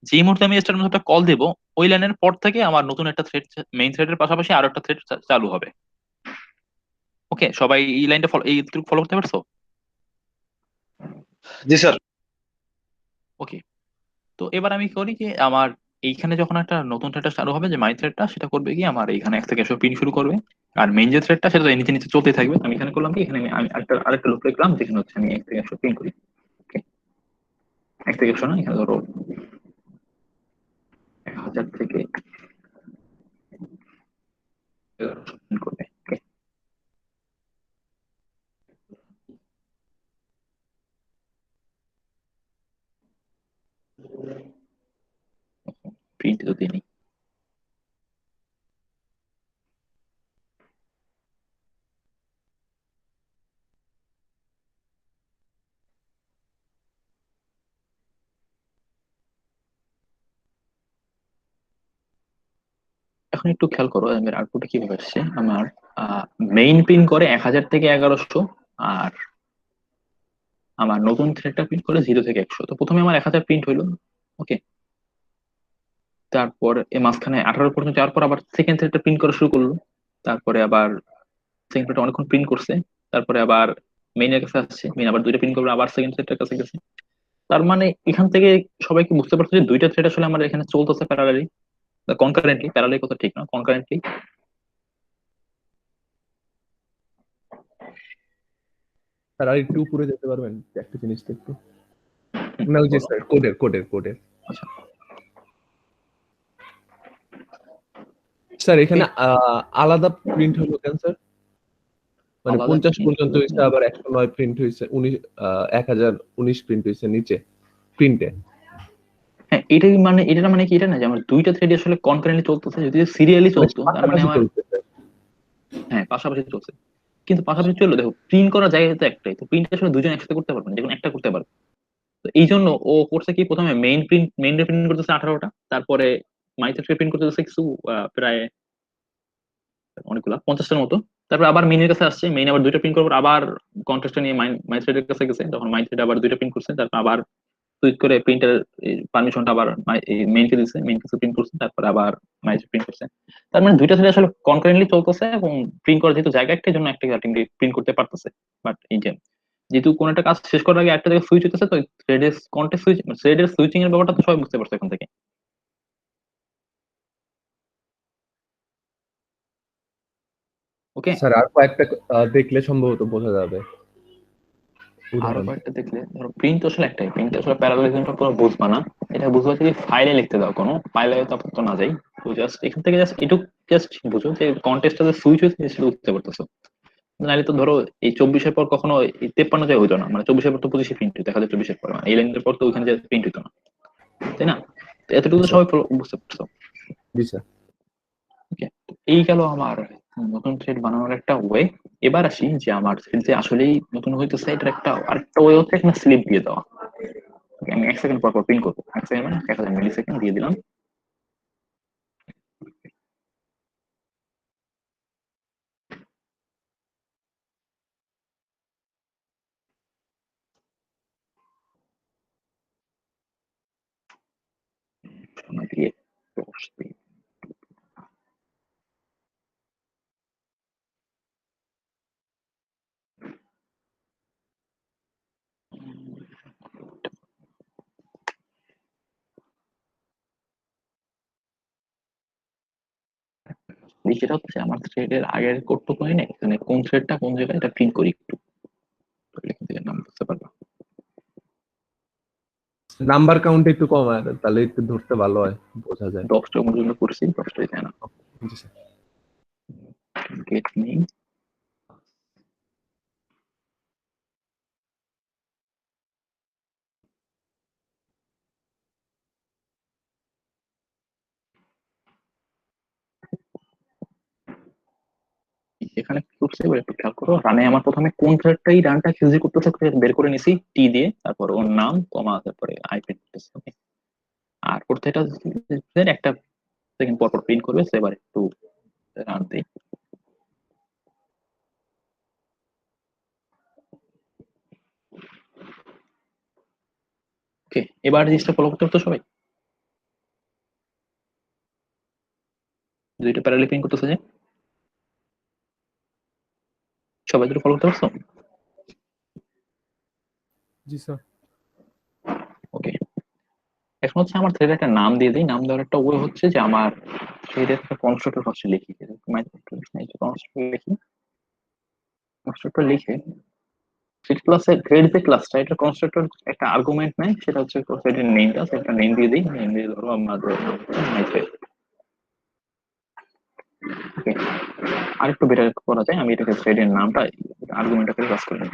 যে মুহূর্তে আমি স্টার্ট মেথডটা কল দেবো, ওই লাইনের পর থেকে আমার নতুন একটা থ্রেড, মেইন থ্রেডের পাশাপাশি আরো একটা থ্রেড চালু হবে। ওকে, সবাই এই লাইনটা ফলো, এইটুকু ফলো করতে পারছো? জি স্যার। ওকে, তো এবার আমি করি কি, আমার এইখানে যখন একটা নতুন থ্রেডটা চালু হবে, যে মাই থ্রেডটা, সেটা করবে কি, আমার এইখানে 1 থেকে 100 প্রিন্ট শুরু করবে। আর মেইন যে থ্রেডটা, সেটা তো নিচে নিচে চলতেই থাকবে। আমি এখানে করলাম কি, এখানে আমি আরেকটা লুপ লিখলাম, যেখানে হচ্ছে আমি 1 থেকে 100 প্রিন্ট করি। ওকে, 1 থেকে 100 না, এখানে ধরো 1000 থেকে 1100 প্রিন্ট করবে। ওকে, প্রিন্ট তো দিই। এখন একটু খেয়াল করো আমার আউটপুটে কিভাবে আসছে। আমার মেইন প্রিন্ট করে 1000 থেকে 1100, আর আমার নতুন থ্রেডটা প্রিন্ট করে 0 থেকে 100। তো প্রথমে আমার 1000 প্রিন্ট হইলো। ওকে, তারপর এই মাঝখানে 18 পর্যন্ত যাওয়ার পর আবার সেকেন্ড থ্রেডটা প্রিন্ট করা শুরু করলো। তারপরে আবার সেকেন্ড থ্রেডটা অনেকক্ষণ প্রিন্ট করছে। তারপরে আবার মেইনের কাছে আসছে, মেইন আবার দুইটা প্রিন্ট করবে, আবার সেকেন্ড থ্রেডটার কাছে গেছে। তার মানে এখান থেকে সবাই কি বুঝতে পারছে যে দুইটা থ্রেড আসলে আমার এখানে চলতেছে প্যারালালি, কনকারেন্টলি, প্যারালালি কথা ঠিক না, কনকারেন্টলি। স্যার আর একটু উপরে যেতে পারবেন একটা জিনিসটা একটু? না ওই যে স্যার কোডের আচ্ছা, স্যার এখানে আলাদা প্রিন্ট হলো কেন স্যার? মানে আলাদা 50 print পর্যন্ত হলো হয়েছে, আবার 109 প্রিন্ট হয়েছে, 1019 প্রিন্ট হয়েছে নিচে প্রিন্টে। হ্যাঁ, এটার মানে কি, এটা না যে আমার দুইটা থ্রেড আসলে কনকারেন্টলি চলতেছে। যদি সিরিয়ালি চলতো তার মানে পাশাপাশি আমার, চলছে স্যার। হ্যাঁ পাশাপাশি চলছে, কিন্তু পাশাপাশি চললো, দেখো প্রিন্ট করা জায়গা তো একটাই, তো প্রিন্ট আসলে দুজন একসাথে করতে পারবে না, যেকোনো একটা করতে পারবে। তো এই জন্য ও করছে কি, প্রথমে মেইন প্রিন্ট করতেছে 18টা, তারপরে মাইথ্রেডকে প্রিন্ট করতেছে কিছু প্রায় অনেকগুলা 50টার মতো। তারপর আবার মেইনের কাছে আসছে, মেইন আবার দুইটা প্রিন্ট করার, আবার কন্টেস্টটা নিয়ে মাইথ্রেডের কাছে গেছে, তখন মাইথ্রেড আবার দুইটা প্রিন্ট করছে, তারপর আবার সুইচ করে প্রিন্টার পারমিশনটা আবার মেইনকে দিচ্ছে, মেইন কিছু প্রিন্ট করছে, তারপর আবার মাইথ্রেড প্রিন্ট করছে। তার মানে দুইটা থ্রেড আসলে কনকারেন্টলি চলতেছে, এবং প্রিন্ট করার যেহেতু জায়গা একটাই, জন্য একটা আলটিমেটলি প্রিন্ট করতে পারতেছে। বাট এই যে যেহেতু কোন একটা কাজ শেষ করার আগে একটা জায়গায় সুইচ হতেছে, তো থ্রেডের কন্টেক্ট সুইচ, থ্রেডের সুইচিং এর ব্যাপারটা তো সবাই বুঝতে পারছে এখন থেকে। ওকে, স্যার আর কয়েকটা দেখলে সম্ভবত বোঝা যাবে আরো উদাহরণ। কয়েকটা দেখলে, ধরো প্রিন্ট আসলে একটাই, প্রিন্ট আসলে প্যারালালিজমটা পুরো বুঝবা না। এটা বুঝবা যদি ফাইলে লিখতে দাও, কোনো ফাইলে তো আপাতত না যাই, তো জাস্ট এখান থেকে জাস্ট এটুক জাস্ট বুঝো যে কন্টেস্টটা যে সুইচ হয়েছে সেটা বুঝতে পারতেছো। নাহলে তো ধরো এই 24-এর পর কখনো এই 53 যায় হইতো না, মানে 24-এর পর তো 25-এ প্রিন্ট হইতো, 1024-এর পর মানে এই লাইনের পর তো ওইখানে যে প্রিন্ট হইতো না, তাই না? তো এতটুকু তো স্যার সবাই বুঝতে পারছো। জি স্যার। ওকে, এই গেল আমার নতুন থ্রেড বানানোর একটা ওয়ে। এবার আসি যে আমার থ্রেড যে আসলেই নতুন হইতেছে, এটার একটা আরেকটা ওয়ে হচ্ছে এখানে স্লিপ দিয়ে দেওয়া। Okay, আমি 1 সেকেন্ড পর পর প্রিন্ট করবো, 1 সেকেন্ড মানে 1000 মিলি সেকেন্ড দিয়ে দিলাম। সময় দিয়ে 10 দিন। করি সেটা হচ্ছে আমার থ্রেডের আগের কোডটুকু না এখানে কোন থ্রেডটা কোন জায়গায় এটা প্রিন্ট করি একটু, তাহলে কিন্তু এর নাম বুঝতে পারবা। নাম্বার কাউন্ট একটু কম হয় তাহলে একটু ধরতে ভালো হয়, বোঝা যায়। 10টা পর্যন্ত করছি, 10টাই যায় না। জি স্যার। গেট নেম, এখানে কি করছে এবার একটু খেয়াল করো, রানে আমার প্রথমে কোন থ্রেডটাই রানটা এক্সিকিউট করতেছে বের করে নিছি টি দিয়ে, তারপর ওর নাম কমা তারপরে আই প্রিন্ট করতেছে। ওকে, আর প্রত্যেকটা thread একটা সেকেন্ড পর পর প্রিন্ট করবে, সেবার একটু রান দেই। ওকে, এবার জিনিসটা ফলো করতে পারতো সবাই, দুইটা প্যারালালি প্রিন্ট করতেছে যে, সবাই দুটো ফলো করতে পারছো? জি স্যার। ওকে, এখন হচ্ছে আমার থ্রেডের একটা নাম দিয়ে দিই। নাম দেওয়ার একটা ওয়ে হচ্ছে যে আমার থ্রেডের একটা কনস্ট্রাক্টর ফার্স্টে লিখি, কনস্ট্রাক্টর লিখি, কনস্ট্রাক্টর লিখে থ্রেড ক্লাসের থ্রেড যে ক্লাসটা এটা কনস্ট্রাক্টর একটা আর্গুমেন্ট নেয়, সেটা হচ্ছে থ্রেডের নেমটা, সেটা নেম দিয়ে দিই। নেম দিয়ে ধরো আমাদের মাই থ্রেড। ওকে, আরেকটু বেটার করা যায়, আমি এটাকে থ্রেডের নামটা আর্গুমেন্টটাকে পাস করে নিই।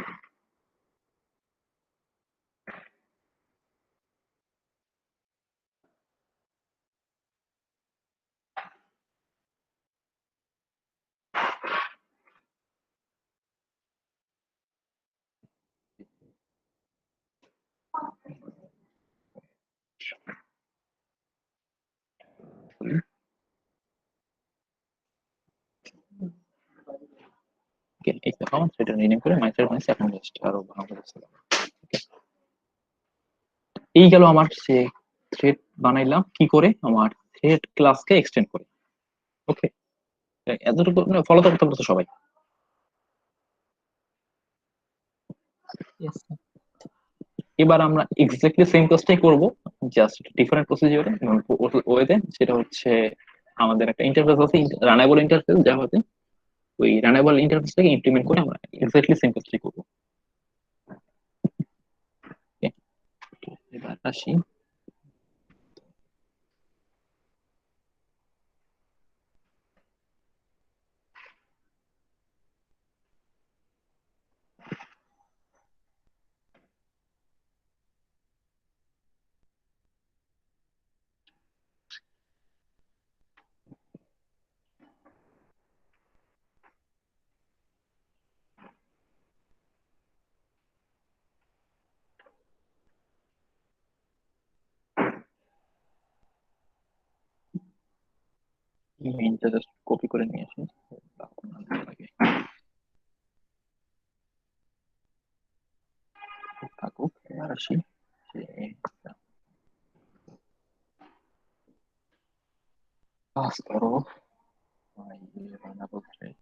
ওকে, এই দেখো সেটা রিনেম করে মাই থ্রেড মানে সেকেন্ড লিস্ট আরো বানাবো। এই গেল আমার সে থ্রেড বানাইলাম কি করে, আমার থ্রেড ক্লাসকে এক্সটেন্ড করে। ওকে, এতটুকু ফলো তো করতে পারতো সবাই। এবার আমরা এক্স্যাক্টলি সেম কাজটাই করব, জাস্ট ডিফারেন্ট প্রসিজিওরে ওয়েতে। সেটা হচ্ছে আমাদের একটা ইন্টারফেস আছে, রানেবল ইন্টারফেস, যা হতে ওই রানেবল ইন্টারফেসটাকে ইমপ্লিমেন্ট করে আমরা এক্স্যাক্টলি সেম কাজটাই করবো। Okay, এবার আসি ইমেইলটা জাস্ট কপি করে নিয়ে আসি। থাকুক, এবার আসি যে কাজ করো রান্নাবল থ্রেড।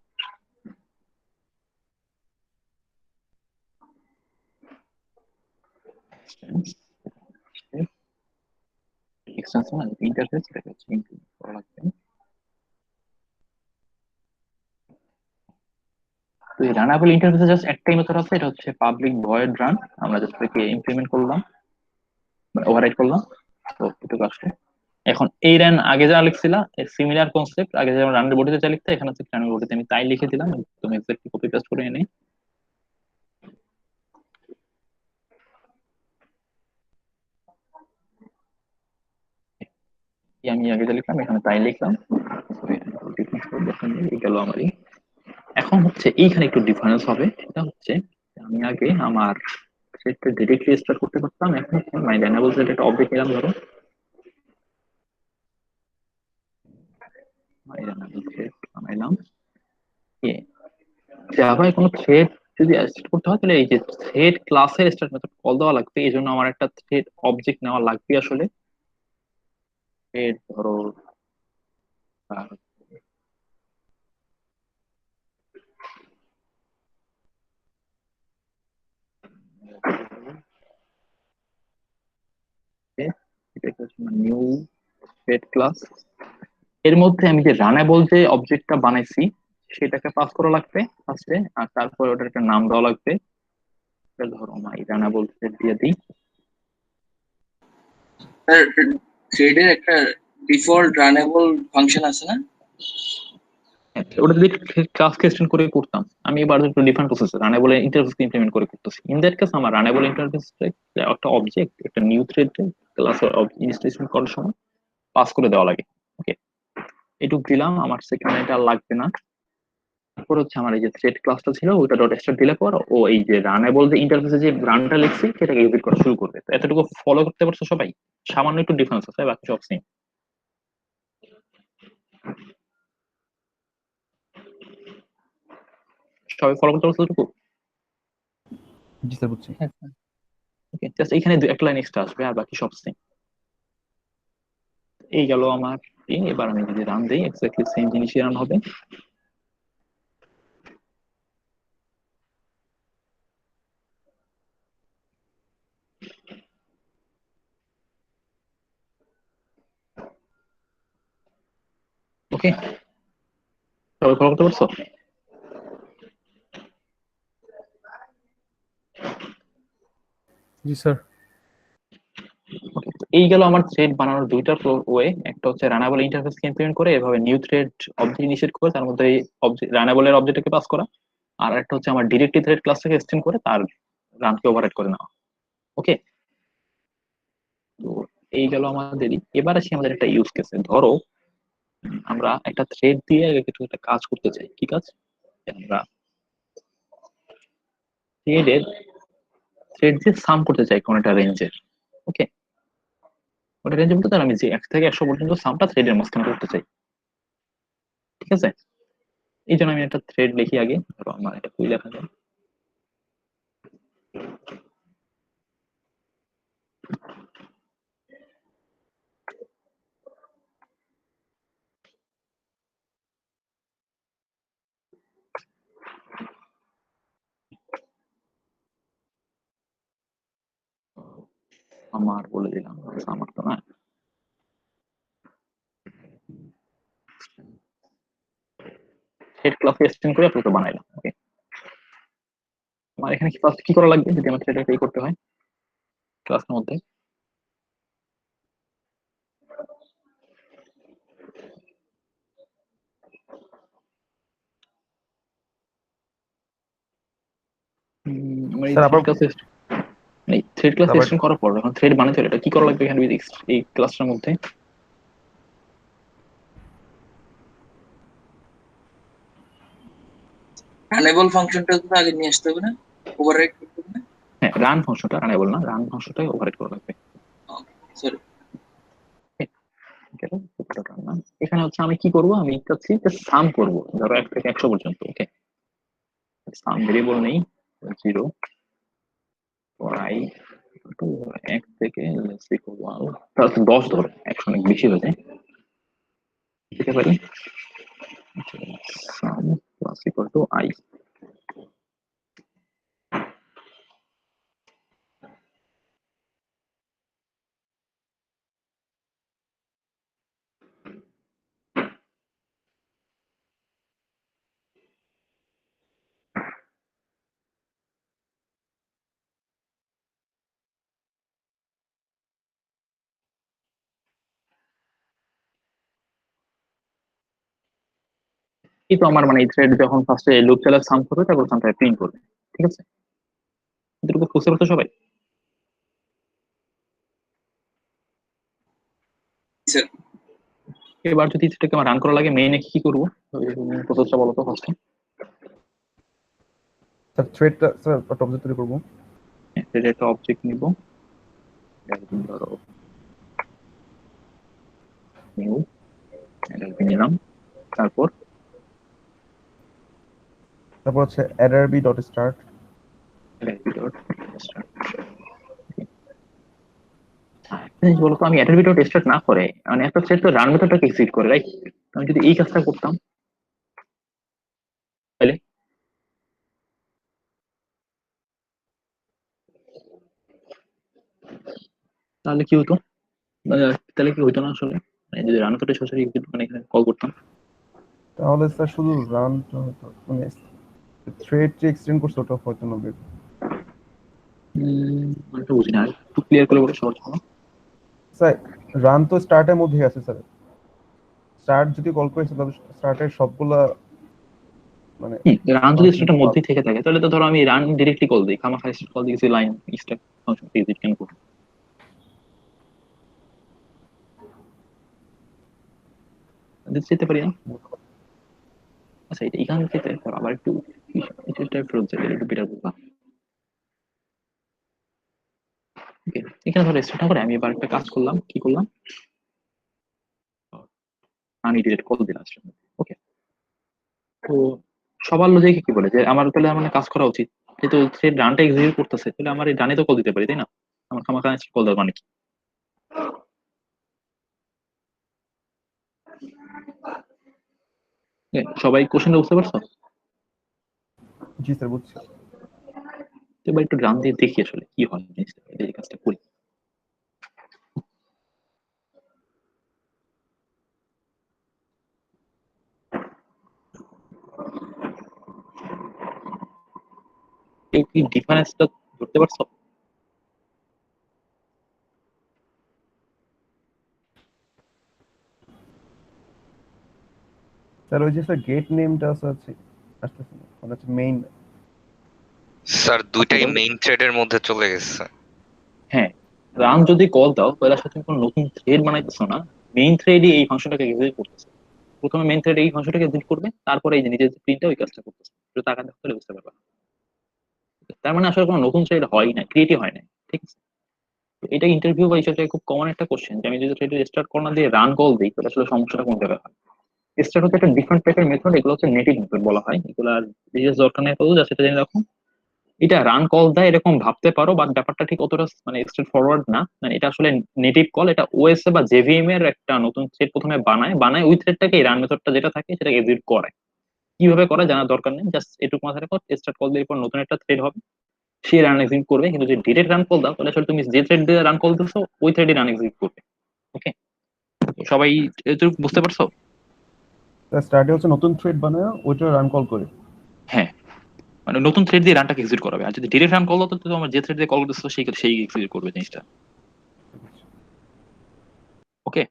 এক্সটেনশন ইন্টারফেস এটা হচ্ছে ইমপ্লিমেন্ট করা লাগবে। তো এই রানাবল ইন্টারফেসে জাস্ট একটাই মেথড আছে, এটা হচ্ছে পাবলিক ভয়েড রান। আমরা জাস্ট এটাকে ইমপ্লিমেন্ট করলাম, ওভাররাইট করলাম, তো এটুকু আসলে। এখন এই রান আগে যা লিখছিলাম সিমিলার কনসেপ্ট, আগে যেমন রানের বডিতে যা লিখতে এখানে হচ্ছে রানের বডিতে আমি তাই লিখে দিলাম, একদম এক্স্যাক্টলি কপি পেস্ট করে এনে। আমি আগে যা লিখলাম এখানে তাই লিখলাম, এই গেল আমারই। এখন হচ্ছে এইখানে একটু ডিফারেন্স হবে, সেটা হচ্ছে আমি আগে আমার সেটটা ডিরেক্টলি স্টার্ট করতে পারতাম, এখন মাই রানেবল সেট একটা অবজেক্ট নিলাম, ধরো মাই রানেবল সেট বানাইলাম। জাভায় কোনো থ্রেড যদি স্টার্ট করতে হয় তাহলে এই যে থ্রেড ক্লাসের স্টার্ট মেথড কল দেওয়া লাগবে, এই জন্য আমার একটা থ্রেড অবজেক্ট নেওয়া লাগবে আসলে। থ্রেড ধরো নিউ থ্রেড ক্লাস, এর মধ্যে আমি যে রানেবল যে অবজেক্টটা বানাইছি সেটাকে পাস করা লাগবে ফার্স্টে, আর তারপর ওটার একটা নাম দেওয়া লাগবে। এটা ধরো মাই রানেবল থ্রেড দিয়ে দিই। স্যার থ্রেডের একটা ডিফল্ট রানেবল ফাংশন আছে না? ওটা যদি ক্লাসকে এক্সটেন্ড করে করতাম, আমি এবার একটু different process runnable interface implement করে করতেছি। ইন দ্যাট কেস আমার রানেবল ইন্টারফেস একটা অবজেক্ট একটা নিউ থ্রেড ক্লাস ইনস্টলেশন করার সময় পাস করে দেওয়া লাগে। ওকে, এটুক দিলাম, আমার সেখানে এটা আর লাগবে না। তারপর হচ্ছে আমার এই যে থ্রেড ক্লাসটা ছিল ওটা ডট স্টার দিলে পর ও এই যে রানেবল যে ইন্টারফেসে যে রানটা লিখছি সেটাকে এক্সিকিউট করা শুরু করবে। তো এতটুকু ফলো করতে পারছো সবাই? সামান্য একটু ডিফারেন্স আছে, বাকি সব সেম। সবাই ফলো করতে পারছো এতটুকু? জি স্যার বুঝছি। ওকে, জাস্ট এইখানে একটা লাইন এক্সট্রা আসবে আর বাকি সব সেম। এই গেল আমার এবার আমি যদি রান দিই এক্স্যাক্টলি সেম জিনিসই রান হবে। ওকে, সবাই ফলো করতে পারছো? জি স্যার। Okay, তো এই গেল আমার থ্রেড বানানোর দুইটা ওয়ে। একটা হচ্ছে রানাবল ইন্টারফেসকে ইমপ্লিমেন্ট করে এভাবে নিউ থ্রেড অবজেক্ট ইনিশিয়েট করে তার মধ্যে রানাবলের অবজেক্টকে পাস করা, আর একটা হচ্ছে আমার ডিরেক্টলি থ্রেড ক্লাসটাকে এক্সটেন্ড করে তার রানকে ওভাররাইড করে নেওয়া। ওকে, তো এই গেল আমাদের। এবার আসি আমাদের একটা ইউজ কেসে। ধরো আমরা একটা থ্রেড দিয়ে কিছু একটা কাজ করতে চাই। কি কাজ? আমরা থ্রেডের থ্রেড দিয়ে সাম করতে চাই কোন একটা রেঞ্জের। ওকে, ওটা রেঞ্জ বলতে আমি যে 1 থেকে 100 পর্যন্ত সামটা থ্রেডের মাঝখানে করতে চাই। ঠিক আছে, এই জন্য আমি একটা থ্রেড লিখি আগে। ধরো আমার এটা কুই লেখা যায়। আমার বলে দিলাম, আমার তো না। থ্রেড ক্লাসে এক্সটেন্ড করে আপাতত বানাইলাম। ওকে, আমার এখানে ফার্স্ট কি করা লাগবে যদি আমার থ্রেডটা পে করতে হয় ক্লাসের মধ্যে? আমার এই স্যার থ্রেড আবার ক্লাস থ্রেড ক্লাস আবার এক্সটেন্ড করার পর যখন থ্রেড বানাতে হলে এটা কি করা লাগবে এখানে এই ক্লাসটার মধ্যে? রানেবল ফাংশনটা তো আগে নিয়ে আসতে হবে না? ওভাররাইড করতে হবে না? হ্যাঁ, রান ফাংশনটা রানেবল না, রান ফাংশনটাই ওভাররাইড করা লাগবে। সরি। গেল, না এখানে হচ্ছে আমি কি করব, আমি চাচ্ছি যে সাম করব ধরো 1 থেকে 100 পর্যন্ত। ওকে, সাম ভেরিয়েবল নেই, 0 ফর I টু 1 থেকে লেটস ইকুয়াল 1 প্লাস 10 ধরো, 100 অনেক বেশি হয়ে যায়। লিখতে পারি সাম প্লাস ইকুয়াল টু I। এই তো আমার মানে এই থ্রেড যখন ফার্স্টে লুপ চালা সাম করবে তারপর সামটা প্রিন্ট করবে। ঠিক আছে, এটুকু বুঝতে পারছো সবাই? স্যার এবার যদি সেটাকে আমার রান করা লাগে মেইনে কি করবো প্রসেসটা বলো তো ফার্স্টে। স্যার থ্রেডটা স্যার একটা অবজেক্ট তৈরি করবো। থ্রেডের একটা অবজেক্ট নিব, ধরো নিউ নিলাম, তারপর তারপর হচ্ছে অ্যাডারবি ডট স্টার্ট। বলতো আমি অ্যাটের ভিতর স্টার্ট না করে মানে একটা থ্রেড তো রান মেথডটাকে এক্সিকিউট করে, রাইট? আমি যদি এই কাজটা করতাম তাহলে তাহলে কি হতো? তাহলে কি হইতো না আসলে যদি রান করে সরাসরি মানে এখানে কল করতাম। তাহলে স্যার শুধু রান মানে থ্রেড যে এক্সটেন্ড করছে ওটা হয়তো না বের। মানে তো বুঝি না, আর একটু ক্লিয়ার করে বলে সহজ হবে। স্যার রান তো স্টার্টের মধ্যেই আছে স্যার, স্টার্ট যদি কল করে তাহলে স্টার্টের সবগুলা মানে রান যদি স্টেটের মধ্যেই থেকে থাকে তাহলে তো ধরো আমি রান ডিরেক্টলি কল দিই, খামাখা স্টেট কল দিয়েছি লাইন স্টেট ফাংশন এক্সিট কেন করব? যেতে পারি না। আচ্ছা এটা এখান থেকে আবার একটু কিছু টাইপ ফেরত যাবে, একটু বেটার বুঝলাম। ওকে, এখানে ধরো স্টার্ট করে আমি এবার একটা কাজ করলাম, কি করলাম, আমি ডিরেক্ট কল দিলাম। ওকে, তো সবার লজিকে কি বলে যে আমার তাহলে মানে কাজ করা উচিত, যেহেতু সে রানটা এক্সিকিউট করতেছে তাহলে আমার এই রানে তো কল দিতে পারি, তাই না? আমার খামাখা কল দেওয়ার মানে কি? সবাই কোশ্চেনটা বুঝতে পারছো? জি স্যার বুঝছি। তো এবার একটু রান দিয়ে দেখি আসলে কি হয় জিনিসটা, এই কাজটা করি। কেউ কি ডিফারেন্সটা ধরতে পারছো? স্যার ওই যে স্যার গেট নেমটা আছে আসতেছে না, মানে হচ্ছে মেইন। স্যার দুইটাই মেইন থ্রেডের মধ্যে চলে গেছে। হ্যাঁ, রান যদি কল দাও তাহলে আসলে তুমি কোনো নতুন থ্রেড বানাইতেছো না, মেইন থ্রেডই এই ফাংশনটাকে এক্সিকিউট করতেছে। প্রথমে মেইন থ্রেড এই ফাংশনটাকে এক্সিকিউট করবে, তারপরে এই যে নিজের প্রিন্টটা ওই কাজটা করতেছে। একটু টাকা দেখতে হলে বুঝতে পারবা। তার মানে আসলে কোনো নতুন থ্রেড হয় না, ক্রিয়েটিভ হয় না, ঠিক আছে? তো এটা ইন্টারভিউ বা হিসেবে খুব কমন একটা কোশ্চেন যে আমি যদি থ্রেড স্টার্ট কর্নার দিয়ে রান কল দিই তাহলে আসলে সমস্যাটা কোন জায়গায় হয়। স্টার্ট হচ্ছে একটা ডিফারেন্ট টাইপের মেথড, এগুলো হচ্ছে নেটিভ মেথড বলা হয়, এগুলো আর বিশেষ দরকার নেই, যা সেটা জেনে রাখো। এটা রান কল দেয় এরকম ভাবতে পারো, বাট ব্যাপারটা ঠিক অতটা মানে স্ট্রেট ফরওয়ার্ড না। মানে এটা আসলে নেটিভ কল, এটা ওএস বা জেভিএম এর একটা নতুন থ্রেড প্রথমে বানায় ওই থ্রেডটাকে রান মেথডটা যেটা থাকে সেটাকে এক্সিকিউট করে। কিভাবে করে জানার দরকার নেই, জাস্ট এটুকু মাথায় রাখো, স্টার্ট কল দিয়ে পর নতুন একটা থ্রেড হবে, সে রান এক্সিকিউট করবে। কিন্তু যদি ডিরেক্ট রান কল দাও তাহলে আসলে তুমি যে থ্রেড দিয়ে রান কল দিচ্ছো ওই থ্রেডই রান এক্সিকিউট করবে। ওকে, সবাই এটুকু বুঝতে পারছো? স্যার স্টার্টে হচ্ছে নতুন থ্রেড বানায় ওইটা রান কল করে। হ্যাঁ, মানে নতুন থ্রেড দিয়ে রানটাকে এক্সিকিউট করাবে, আর যদি ডিরেক্ট রান কল দাও তো তোমার যে থ্রেড দিয়ে কল করতেছো সেই এক্সিকিউট করবে জিনিসটা। ওকে,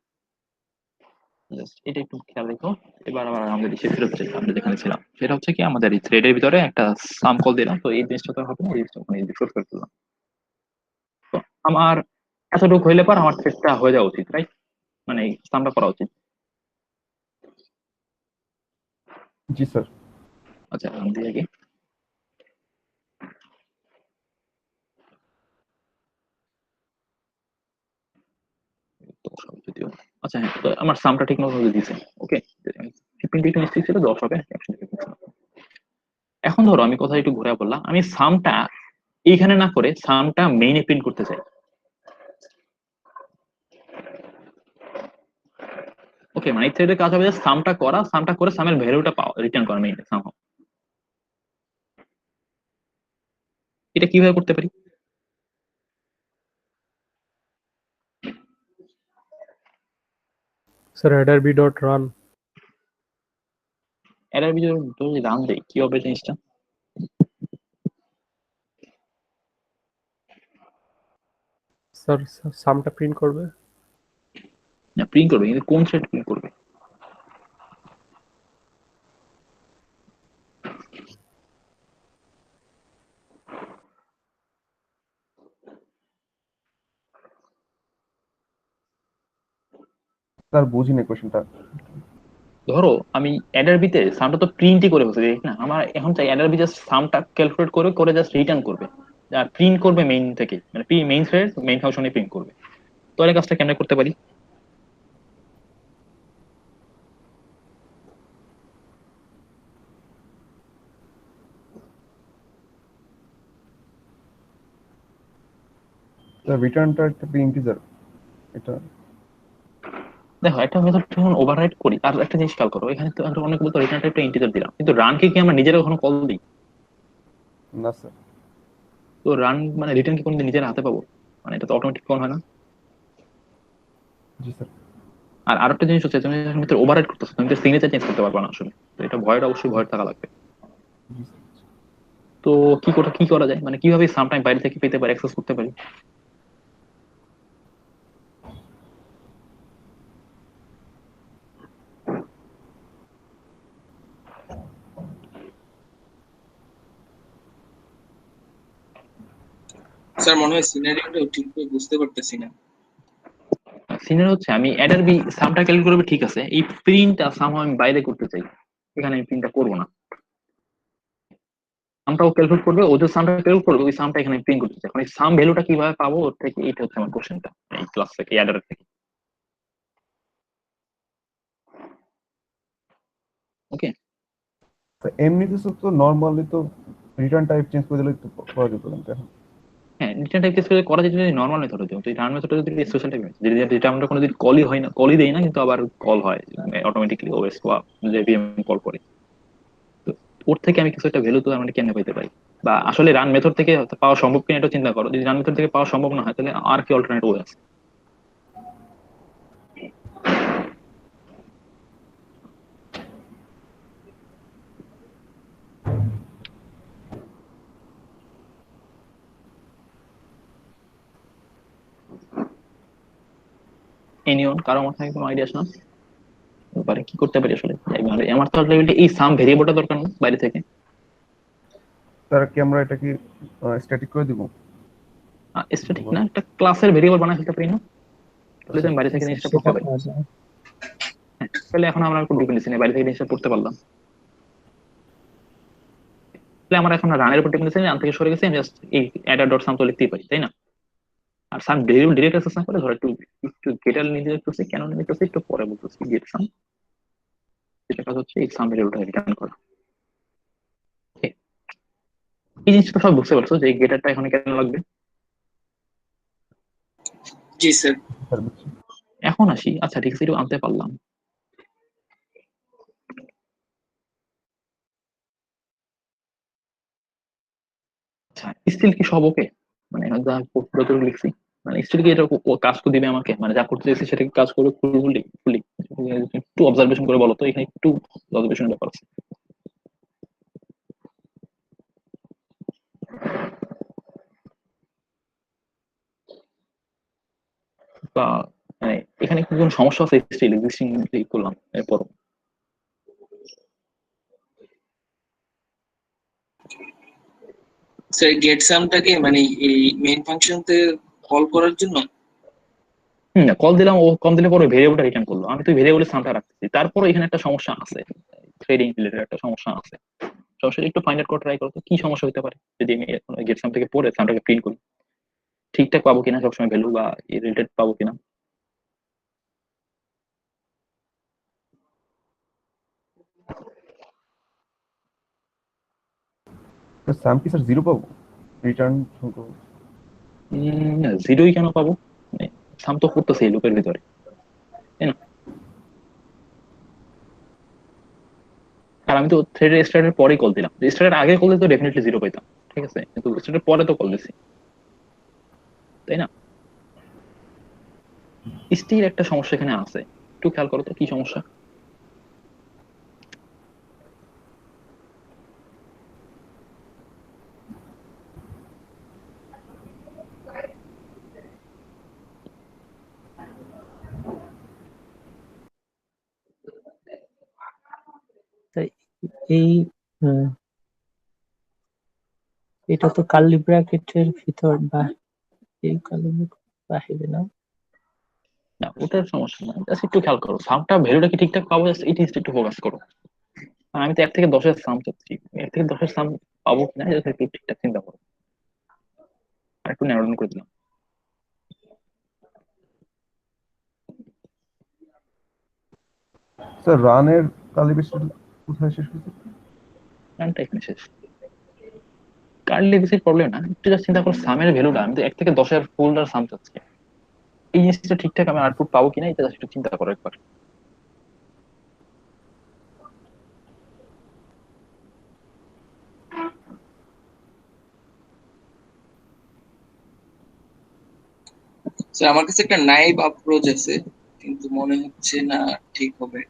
এটা একটু খেয়াল রেখো। এবার আবার আমাদের ইসে ফেরত যাই, আমরা যেখানে ছিলাম সেটা হচ্ছে কি, আমাদের এই থ্রেডের ভিতরে একটা সাম কল দিলাম, তো এই জিনিসটা তো হবে না, এই জিনিসটা ওখানে ডিফার করে দিলাম। তো আমার এতটুকু হইলে পর আমার থ্রেডটা হয়ে যাওয়া উচিত, রাইট? মানে সামটা করা উচিত। জি স্যার। আচ্ছা, আমি দিয়ে আগে যদিও, আচ্ছা হ্যাঁ, তো আমার সামটা ঠিক মতো দিয়েছে। ওকে, 15 ছিল 10 হবে। এখন ধরো আমি কথা একটু ঘুরে বললাম, আমি সামটা এইখানে না করে সামটা মেইনে প্রিন্ট করতে চাই। ওকে, মানে থ্রেডের কাজ হবে যে সামটা করা, সামটা করে সামের ভ্যালুটা পাওয়া, রিটার্ন করা মেইনে সামহাউ। এটা কিভাবে করতে পারি? Sir header b dot run error ভিতরে যদি রান দেই কি হবে জিনিসটা? স্যার সামটা প্রিন্ট করবে। না, প্রিন্ট করবে, কিন্তু কোন থ্রেড প্রিন্ট করবে? স্যার বুঝি না কোশ্চেনটা। ধরো আমি অ্যাডার বিতে সামটা তো প্রিন্টই করে বসে ঠিক না, আমার এখন চাই অ্যাডার বি জাস্ট সামটা ক্যালকুলেট করে করে জাস্ট রিটার্ন করবে, আর প্রিন্ট করবে মেইন থেকে, মানে মেইন থ্রেড মেইন ফাংশনে প্রিন্ট করবে। তো এই কাজটা কেমনে করতে পারি? স্যার রিটার্নটা একটা ইন্টিজার, এটা দেখো একটা মেথড যখন ওভাররাইড করি, আর একটা জিনিস খেয়াল করো, এখানে তো আমরা অনেক বলতো রিটার্ন টাইপটা ইন্টিজার দিলাম, কিন্তু রানকে কি আমরা নিজেরা কখনো কল দিই? না স্যার। তো রান মানে রিটার্ন কি কোনোদিন নিজের হাতে পাবো? মানে এটা তো অটোমেটিক কল হয় না। জি স্যার। আর আরেকটা জিনিস হচ্ছে তুমি যখন ভিতরে ওভাররাইড করতেছো তুমি সিগনেচার চেঞ্জ করতে পারবে না আসলে। তো এটা ভয়ের অবশ্যই ভয় থাকা লাগবে। তো কি করা যায়, মানে কিভাবে সামটাইম বাইরে থেকে পেতে পারি, অ্যাক্সেস করতে পারি? স্যার মনে হয় সিনারিওটা ঠিকভাবে বুঝতে পারতেছি না। সিনিয়র হচ্ছে আমি অ্যাডার বি সামটা ক্যালকুলেট করবে, ঠিক আছে, এই প্রিন্টটা সাম আমি বাইরে করতে চাই, এখানে আমি প্রিন্টটা করবো না। সামটাও ক্যালকুলেট করবে, ও যে সামটা ক্যালকুলেট করবে ওই সামটা এখানে প্রিন্ট করতে চাই। এখন এই সাম ভ্যালুটা কিভাবে পাবো ওর থেকে, এটা হচ্ছে আমার কোশ্চেনটা এই ক্লাস থেকে অ্যাডার থেকে। ওকে, তো এমনিতে তো নর্মালি তো রিটার্ন টাইপ চেঞ্জ করে দিলে একটু করা যেত কিন্তু এখন। হ্যাঁ রিটার্ন টাইপ কেস করা যায় যদি নরমাল মেথড হতো। তো রিটার্ন মেথডটা যদি স্পেশাল টাইপ যেটা আমরা কোনো দিন কলই হয় না, কলই দেই না, কিন্তু আবার কল হয় অটোমেটিক্যালি ওএস বা যে ভিএম কল করে। তো ওর থেকে আমি কিছু একটা ভ্যালু তো আমরা কেন পেতে পারি, বা আসলে রান মেথড থেকে পাওয়া সম্ভব কিনা এটা চিন্তা করো। যদি রান মেথড থেকে পাওয়া সম্ভব না হয় তাহলে আর কি অল্টারনেট ওয়ে আছে? এনিওন, কারো মাথায় কোনো আইডিয়া আসে না ব্যাপারে কি করতে পারি আসলে? আমার তো লেভেলে এই সাম ভেরিয়েবলটা দরকার না বাইরে থেকে। তার কি আমরা এটা কি স্ট্যাটিক করে দিব? স্ট্যাটিক না, একটা ক্লাসের ভেরিয়েবল বানাই ফেলতে পারি না? তাহলে তো আমি বাইরে থেকে জিনিসটা পড়তে সেটা পারি। করা যায়। হ্যাঁ, তাহলে এখন আমরা কোনো ডিপেন্ডেন্সি নেই, বাইরে থেকে জিনিসটা পড়তে পারলাম। তাহলে আমার এখন রানের উপর ডিপেন্ডেন্সি নেই, রান থেকে সরে গেছে, আমি জাস্ট এই অ্যাডার ডট সাম তো লিখতেই পারি, তাই না? আর সাম ভেরিয়েবল ডিরেক্ট অ্যাক্সেস না করে ধরো একটু একটু গেটার নিতে দেখতেছি, কেন নিতেছি একটু পরে বলতেছি। গেট সাম, যেটা কাজ হচ্ছে এই সাম ভেরিয়েবলটা রিটার্ন করা। Okay, এই জিনিসটা সব বুঝতে পারছো যে গেটারটা এখানে কেন লাগবে? জি স্যার। এখন আসি, আচ্ছা ঠিক আছে, একটু আনতে পারলাম। আচ্ছা স্টিল কি সব ওকে, মানে যা যতটুকু লিখছি, মানে স্টিল কি এটা কাজ তো দিবে আমাকে, মানে যা করতে চাইছি সেটা কি কাজ করবে ফুলি ফুলি? একটু অবজারভেশন করে বলো তো, এখানে একটু অবজারভেশনের ব্যাপার আছে। বা মানে এখানে কি কোনো সমস্যা আছে? স্টিল এক্সিস্টিং করলাম এরপর স্যার গেট সামটাকে মানে এই মেইন ফাংশনতে কল করার জন্য। না, কল দিলাম, ও কল দিলে পরে ভেরিয়েবলটা রিটার্ন করলো, আমি তো ভেরিয়েবলের সামটা রাখতেছি, তারপরে এখানে একটা সমস্যা আছে, থ্রেডিং রিলেটেড একটা সমস্যা আছে। সমস্যা একটু ফাইন্ড আউট করে ট্রাই করো তো, কি সমস্যা হতে পারে যদি আমি গেট সাম থেকে পড়ে সামটাকে প্রিন্ট করি? ঠিকঠাক পাবো কিনা সবসময় ভ্যালু, বা রিলেটেড পাবো কিনা? সাম কি স্যার 0 পাবো রিটার্ন? জিরোই কেন পাবো, মানে সাম তো করতেছে এই লুপের ভিতরে, তাই না? আর আমি তো থ্রেডের স্টার্টের পরেই কল দিলাম, স্টার্টের আগে কল দিলে তো ডেফিনেটলি জিরো পাইতাম, ঠিক আছে, কিন্তু স্টার্টের পরে তো কল দিছি, তাই না? স্টিল একটা সমস্যা এখানে আছে, একটু খেয়াল করো তো কি সমস্যা। তাই এই আহ, এটা তো কার্লি ব্র্যাকেটের ভিতর বা এই কার্লি বাহিরে না? না ওটার সমস্যা না, জাস্ট একটু খেয়াল করো সামটা ভ্যালুটা কি ঠিকঠাক পাবো, জাস্ট এই জিনিসটা একটু ফোকাস করো। আর আমি তো 1 থেকে 10-এর সাম চাচ্ছি, 1 থেকে 10-এর সাম পাবো কিনা জাস্ট একটু ঠিকঠাক চিন্তা করো। আর একটু ন্যারো ডাউন করে দিলাম। স্যার রানের ক্যালিব্রেশন কোথায় শেষ হয়েছে? রানটা এখানে শেষ। কার্লি বেসিক প্রবলেম না, একটু জাস্ট চিন্তা করো সামের ভ্যালুটা, আমি তো 1 থেকে 10-এর ফোল্ডার সাম চাচ্ছি, এই জিনিসটা ঠিকঠাক আমি আউটপুট পাবো কিনা এটা জাস্ট একটু চিন্তা করো একবার। স্যার আমার কাছে একটা নাইব অ্যাপ্রোচ আছে, কিন্তু মনে হচ্ছে না ঠিক হবে।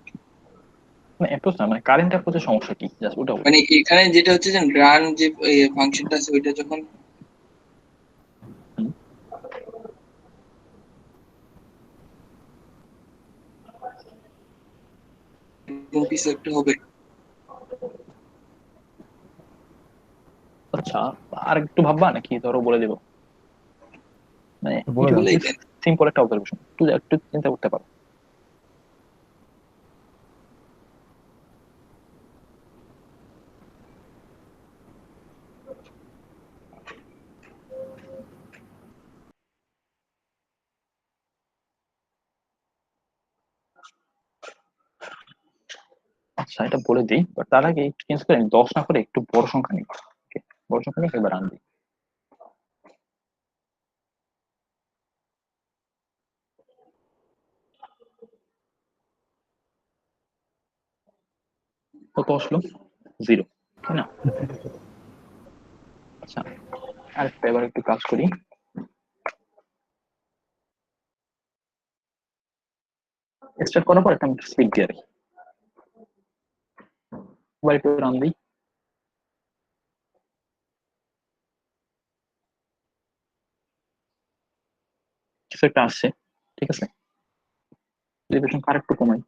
মানে অ্যাপ্রোচ না, মানে কারেন্ট অ্যাপ্রোচের সমস্যা কি, জাস্ট ওটা বলো। মানে এখানে যেটা হচ্ছে যে রান যে ফাংশনটা আছে ওইটা যখন হুম। কিছু একটা হবে। আচ্ছা, আর একটু ভাববা নাকি ধরো বলে দেবো? মানে বলে একটু দেন। বলেই দেন। সিম্পল একটা অবজারভেশন, একটু একটু চিন্তা করতে পারো। আচ্ছা এটা বলে দিই, বাট তার আগে একটু চেঞ্জ করে 10 না করে একটু বড় সংখ্যা নিই। Okay, বড় সংখ্যা নিয়ে এবার আনবি। কত আসলো? 0, তাই না? আচ্ছা, আরেকটা এবার একটু কাজ করি। স্টার্ট করার পর একটা স্পিড দিয়ে রাখি। এবার একটু রান দিই। কিছু একটা আসছে, ঠিক আছে। রিলেশন আরেকটু কমাই।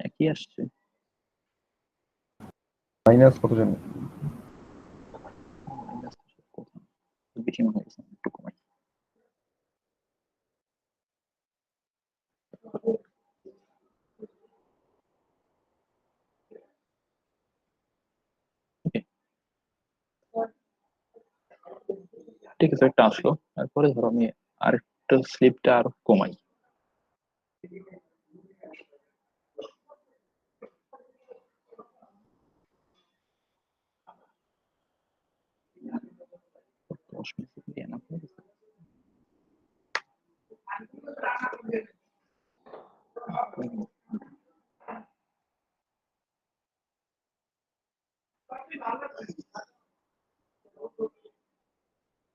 একই আসছে। মাইনাস কত জানি? বেশি মনে হয়েছে, একটু কমাই। Okay, ঠিক আছে, একটা আসলো। তারপরে ধরো আমি আরেকটা স্লিপটা আরো কমাই।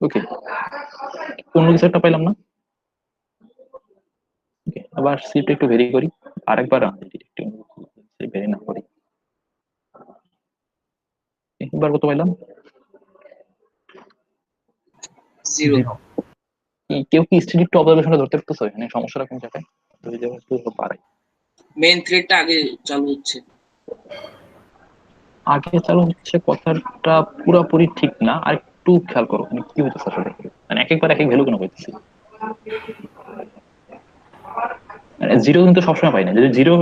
ওকে, অন্য কিছু একটা পাইলাম না। ওকে, আবার স্লিপটা একটু ভেরি করি, আরেকবার রান দিই, একটু ভেরি না করি। এবার কত পাইলাম? 0। কেউ কি স্টেডি টু অবজারভেশনটা ধরতে পারতেছো? এখানে সমস্যাটা কোন জায়গায়? ধরে যাওয়া একটু বাড়াই। মেইন থ্রেডটা আগে চালু হচ্ছে। আগে চালু হচ্ছে কথাটা পুরোপুরি ঠিক না, আর একটু খেয়াল করো মানে কি হইতেছে আসলে। মানে এক একবার এক এক ভ্যালু কেন হইতেছে? মানে জিরো কিন্তু সবসময় পাই না। যদি জিরো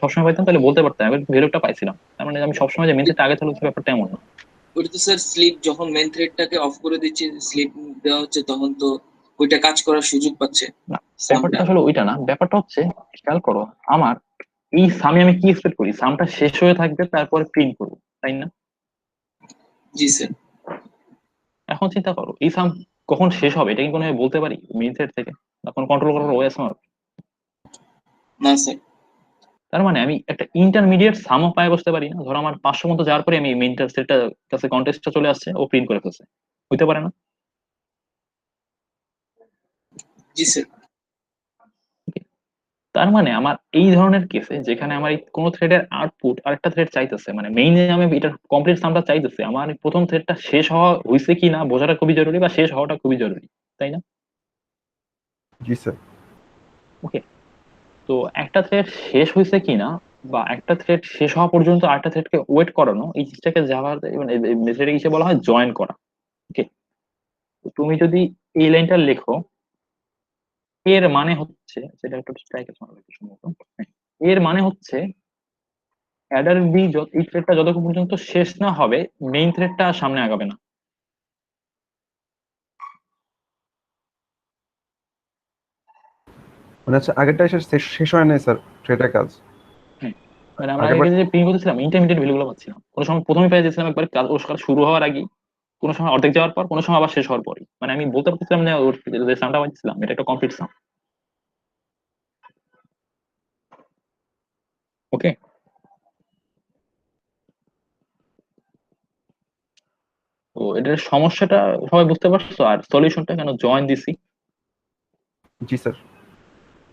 সবসময় পাইতাম তাহলে বলতে পারতাম, এবার ভ্যালুটা পাইছিলাম, তার মানে আমি সবসময় যে মেনতে আগে চালু হচ্ছে ব্যাপারটা এমন না। ওটা তো স্যার স্লিপ যখন মেইন থ্রেডটাকে অফ করে দিচ্ছে, স্লিপ দেওয়া হচ্ছে, তখন তো ওইটা কাজ করার সুযোগ পাচ্ছে না, সামটা। ব্যাপারটা আসলে ওইটা না, ব্যাপারটা হচ্ছে খেয়াল করো, আমার এই সামে আমি কি এক্সপেক্ট করি, সামটা শেষ হয়ে থাকবে তারপরে প্রিন্ট করবো, তাই না? জি স্যার। এখন চিন্তা করো এই সাম কখন শেষ হবে, এটা কি কোনো বলতে পারি মেইন থ্রেড থেকে? না কোনো কন্ট্রোল করার ওয়ে আছে আমার? না স্যার। তার মানে আমি একটা ইন্টারমিডিয়েট সামও পায়ে বসতে পারি না? ধরো আমার 500 মতো যাওয়ার পরে আমি মেইন থ্রেডটা কাছে কন্টেস্টটা চলে আসছে, ও প্রিন্ট করে ফেলছে, হইতে পারে না? জি স্যার। তার মানে আমার এই ধরনের কেসে যেখানে আমার এই কোনো থ্রেডের আউটপুট আরেকটা থ্রেড চাইতেছে, মানে মেইনে আমি এটা কমপ্লিট সামটা চাইতেছে, আমার এই প্রথম থ্রেডটা শেষ হওয়া হয়েছে কি না বোঝাটা খুবই জরুরি, বা শেষ হওয়াটা খুবই জরুরি, তাই না? জি স্যার। ওকে, তো একটা থ্রেড শেষ হয়েছে কিনা বা একটা থ্রেড শেষ হওয়া পর্যন্ত আরেকটা থ্রেডকে ওয়েট করানো, এই জিনিসটাকে জাভা মানে মেথডের হিসেবে বলা হয় জয়েন করা। ওকে, তুমি যদি এই লাইনটা লেখো, এর মানে হচ্ছে, সেটা একটু স্ট্রাইক আছে আমার একটু সম্ভবত, হ্যাঁ, এর মানে হচ্ছে অ্যাডার বি এই থ্রেডটা যতক্ষণ পর্যন্ত শেষ না হবে মেইন থ্রেডটা সামনে আগাবে না। মানে আচ্ছা, আগেরটা এসে শেষ হয় নাই স্যার থ্রেডের কাজ? হ্যাঁ, মানে আমরা আগেরবার আগে যে প্রিন্ট করতেছিলাম ইন্টারমিডিয়েট ভ্যালু গুলো পাচ্ছিলাম, কোনো সময় প্রথমে পেয়ে যাচ্ছিলাম একবার কাজ ওর কাজ শুরু হওয়ার আগে, কোনো সময় অর্ধেক যাওয়ার পর, কোনো সময় আবার শেষ হওয়ার পরই, মানে আমি বলতে পারছিলাম যে ওর যে সামটা পাচ্ছিলাম এটা একটা কমপ্লিট সাম। ওকে, এটার সমস্যাটা সবাই বুঝতে পারছো, আর সলিউশনটা কেন জয়েন দিছি। জি স্যার।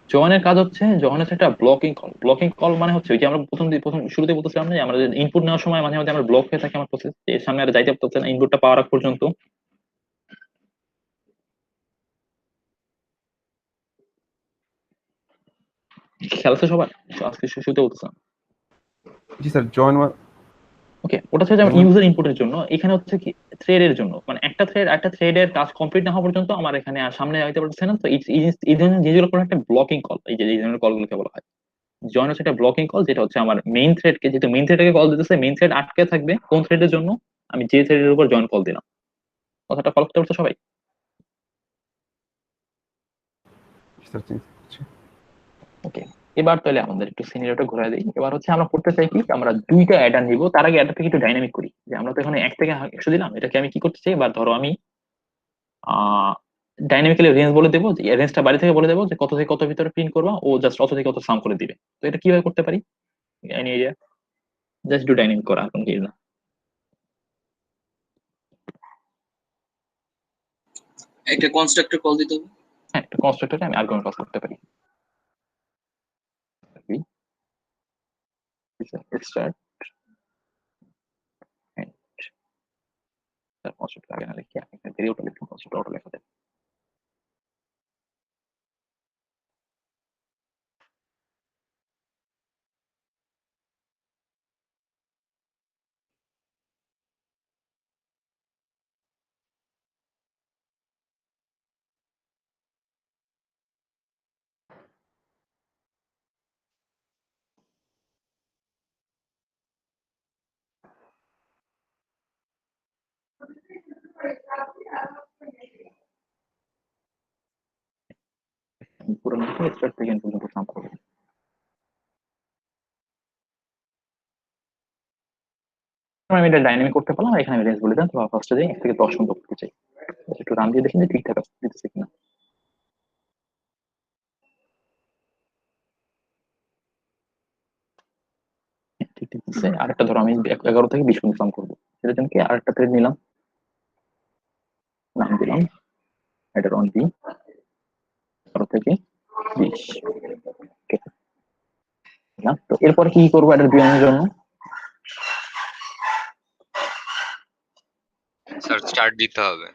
জয়েনের কাজ হচ্ছে, জয়েন হচ্ছে একটা ব্লকিং কল। ব্লকিং কল মানে হচ্ছে ওই যে আমরা প্রথম শুরুতে বলতেছিলাম না যে আমরা ইনপুট নেওয়ার সময় মাঝে মাঝে আমরা ব্লক হয়ে থাকি, আমার প্রসেস এর সামনে আর যাইতে পারতেছে না ইনপুটটা পাওয়ার আগ পর্যন্ত। খেয়াল আছে সবার? আজকে শুরুতে বলতেছিলাম। জি স্যার, জয়েন ওকে, ওটা হচ্ছে যেমন ইউজার ইনপুটের জন্য, এখানে হচ্ছে কি থ্রেডের জন্য, মানে একটা থ্রেডের কাজ কমপ্লিট না হওয়া পর্যন্ত আমার এখানে আর সামনে যাইতে পারতেছে না। তো এই ধরনের জিনিসগুলো কোনো একটা ব্লকিং কল, এই যে এই ধরনের কলগুলোকে বলা হয় জয়েন। হচ্ছে একটা ব্লকিং কল, যেটা হচ্ছে আমার মেইন থ্রেডকে, যেহেতু মেইন থ্রেডকে কল দিতেছে, মেইন থ্রেড আটকে থাকবে কোন থ্রেডের জন্য, আমি যে থ্রেডের উপর জয়েন কল দিলাম। কথাটা ফলো করতে পারছো সবাই? স্যার। ওকে, এবার তাহলে আমাদের একটু সিনারিওটা ঘুরে দিই। এবার হচ্ছে আমরা করতে চাই কি, আমরা দুইটা অ্যাডার নিব। তার আগে অ্যাডার থেকে একটু ডাইনামিক করি, যে আমরা তো এখানে 1 থেকে 100 দিলাম, এটাকে আমি কি করতে চাই, এবার ধরো আমি ডাইনামিক্যালি রেঞ্জ বলে দেবো, যে রেঞ্জটা বাড়ি থেকে বলে দেবো যে কত থেকে কত ভিতরে প্রিন্ট করবা, ও জাস্ট অত থেকে কত সাম করে দিবে। তো এটা কিভাবে করতে পারি, any idea? Just do dynamic করা, এখন কি না। একটা কনস্ট্রাক্টর কল দিতে হবে। হ্যাঁ, একটা কনস্ট্রাক্টরে আমি আর্গুমেন্ট পাস করতে পারি। স্টার্ট কনস্ট্রাক্টর আগে না লিখি, আমি এখানে ভেরিয়েবল লিখলাম, কনস্ট্রাক্টর অটো লেখা যায়। পুরো লিখে স্টার্ট থেকে এন্ড পর্যন্ত সাম করবো। আমি এটা ডাইনামিক করতে পারলাম, আর এখানে আমি রেঞ্জ বলে দিলাম, তো ফার্স্টে যাই 1 থেকে 10 পর্যন্ত করতে চাই। একটু রান দিয়ে দেখি যে ঠিকঠাক আছে দিতেছে কিনা। হ্যাঁ, ঠিক ঠিক দিচ্ছে। আরেকটা ধরো আমি 11 থেকে 20 পর্যন্ত সাম করবো, সেটার জন্য কি আরেকটা থ্রেড নিলাম, নাম দিলাম এটা অন বি 11 থেকে 20। Okay, না তো এরপর কি করবো এটা বিয়ানোর জন্য? স্যার স্টার্ট দিতে হবে।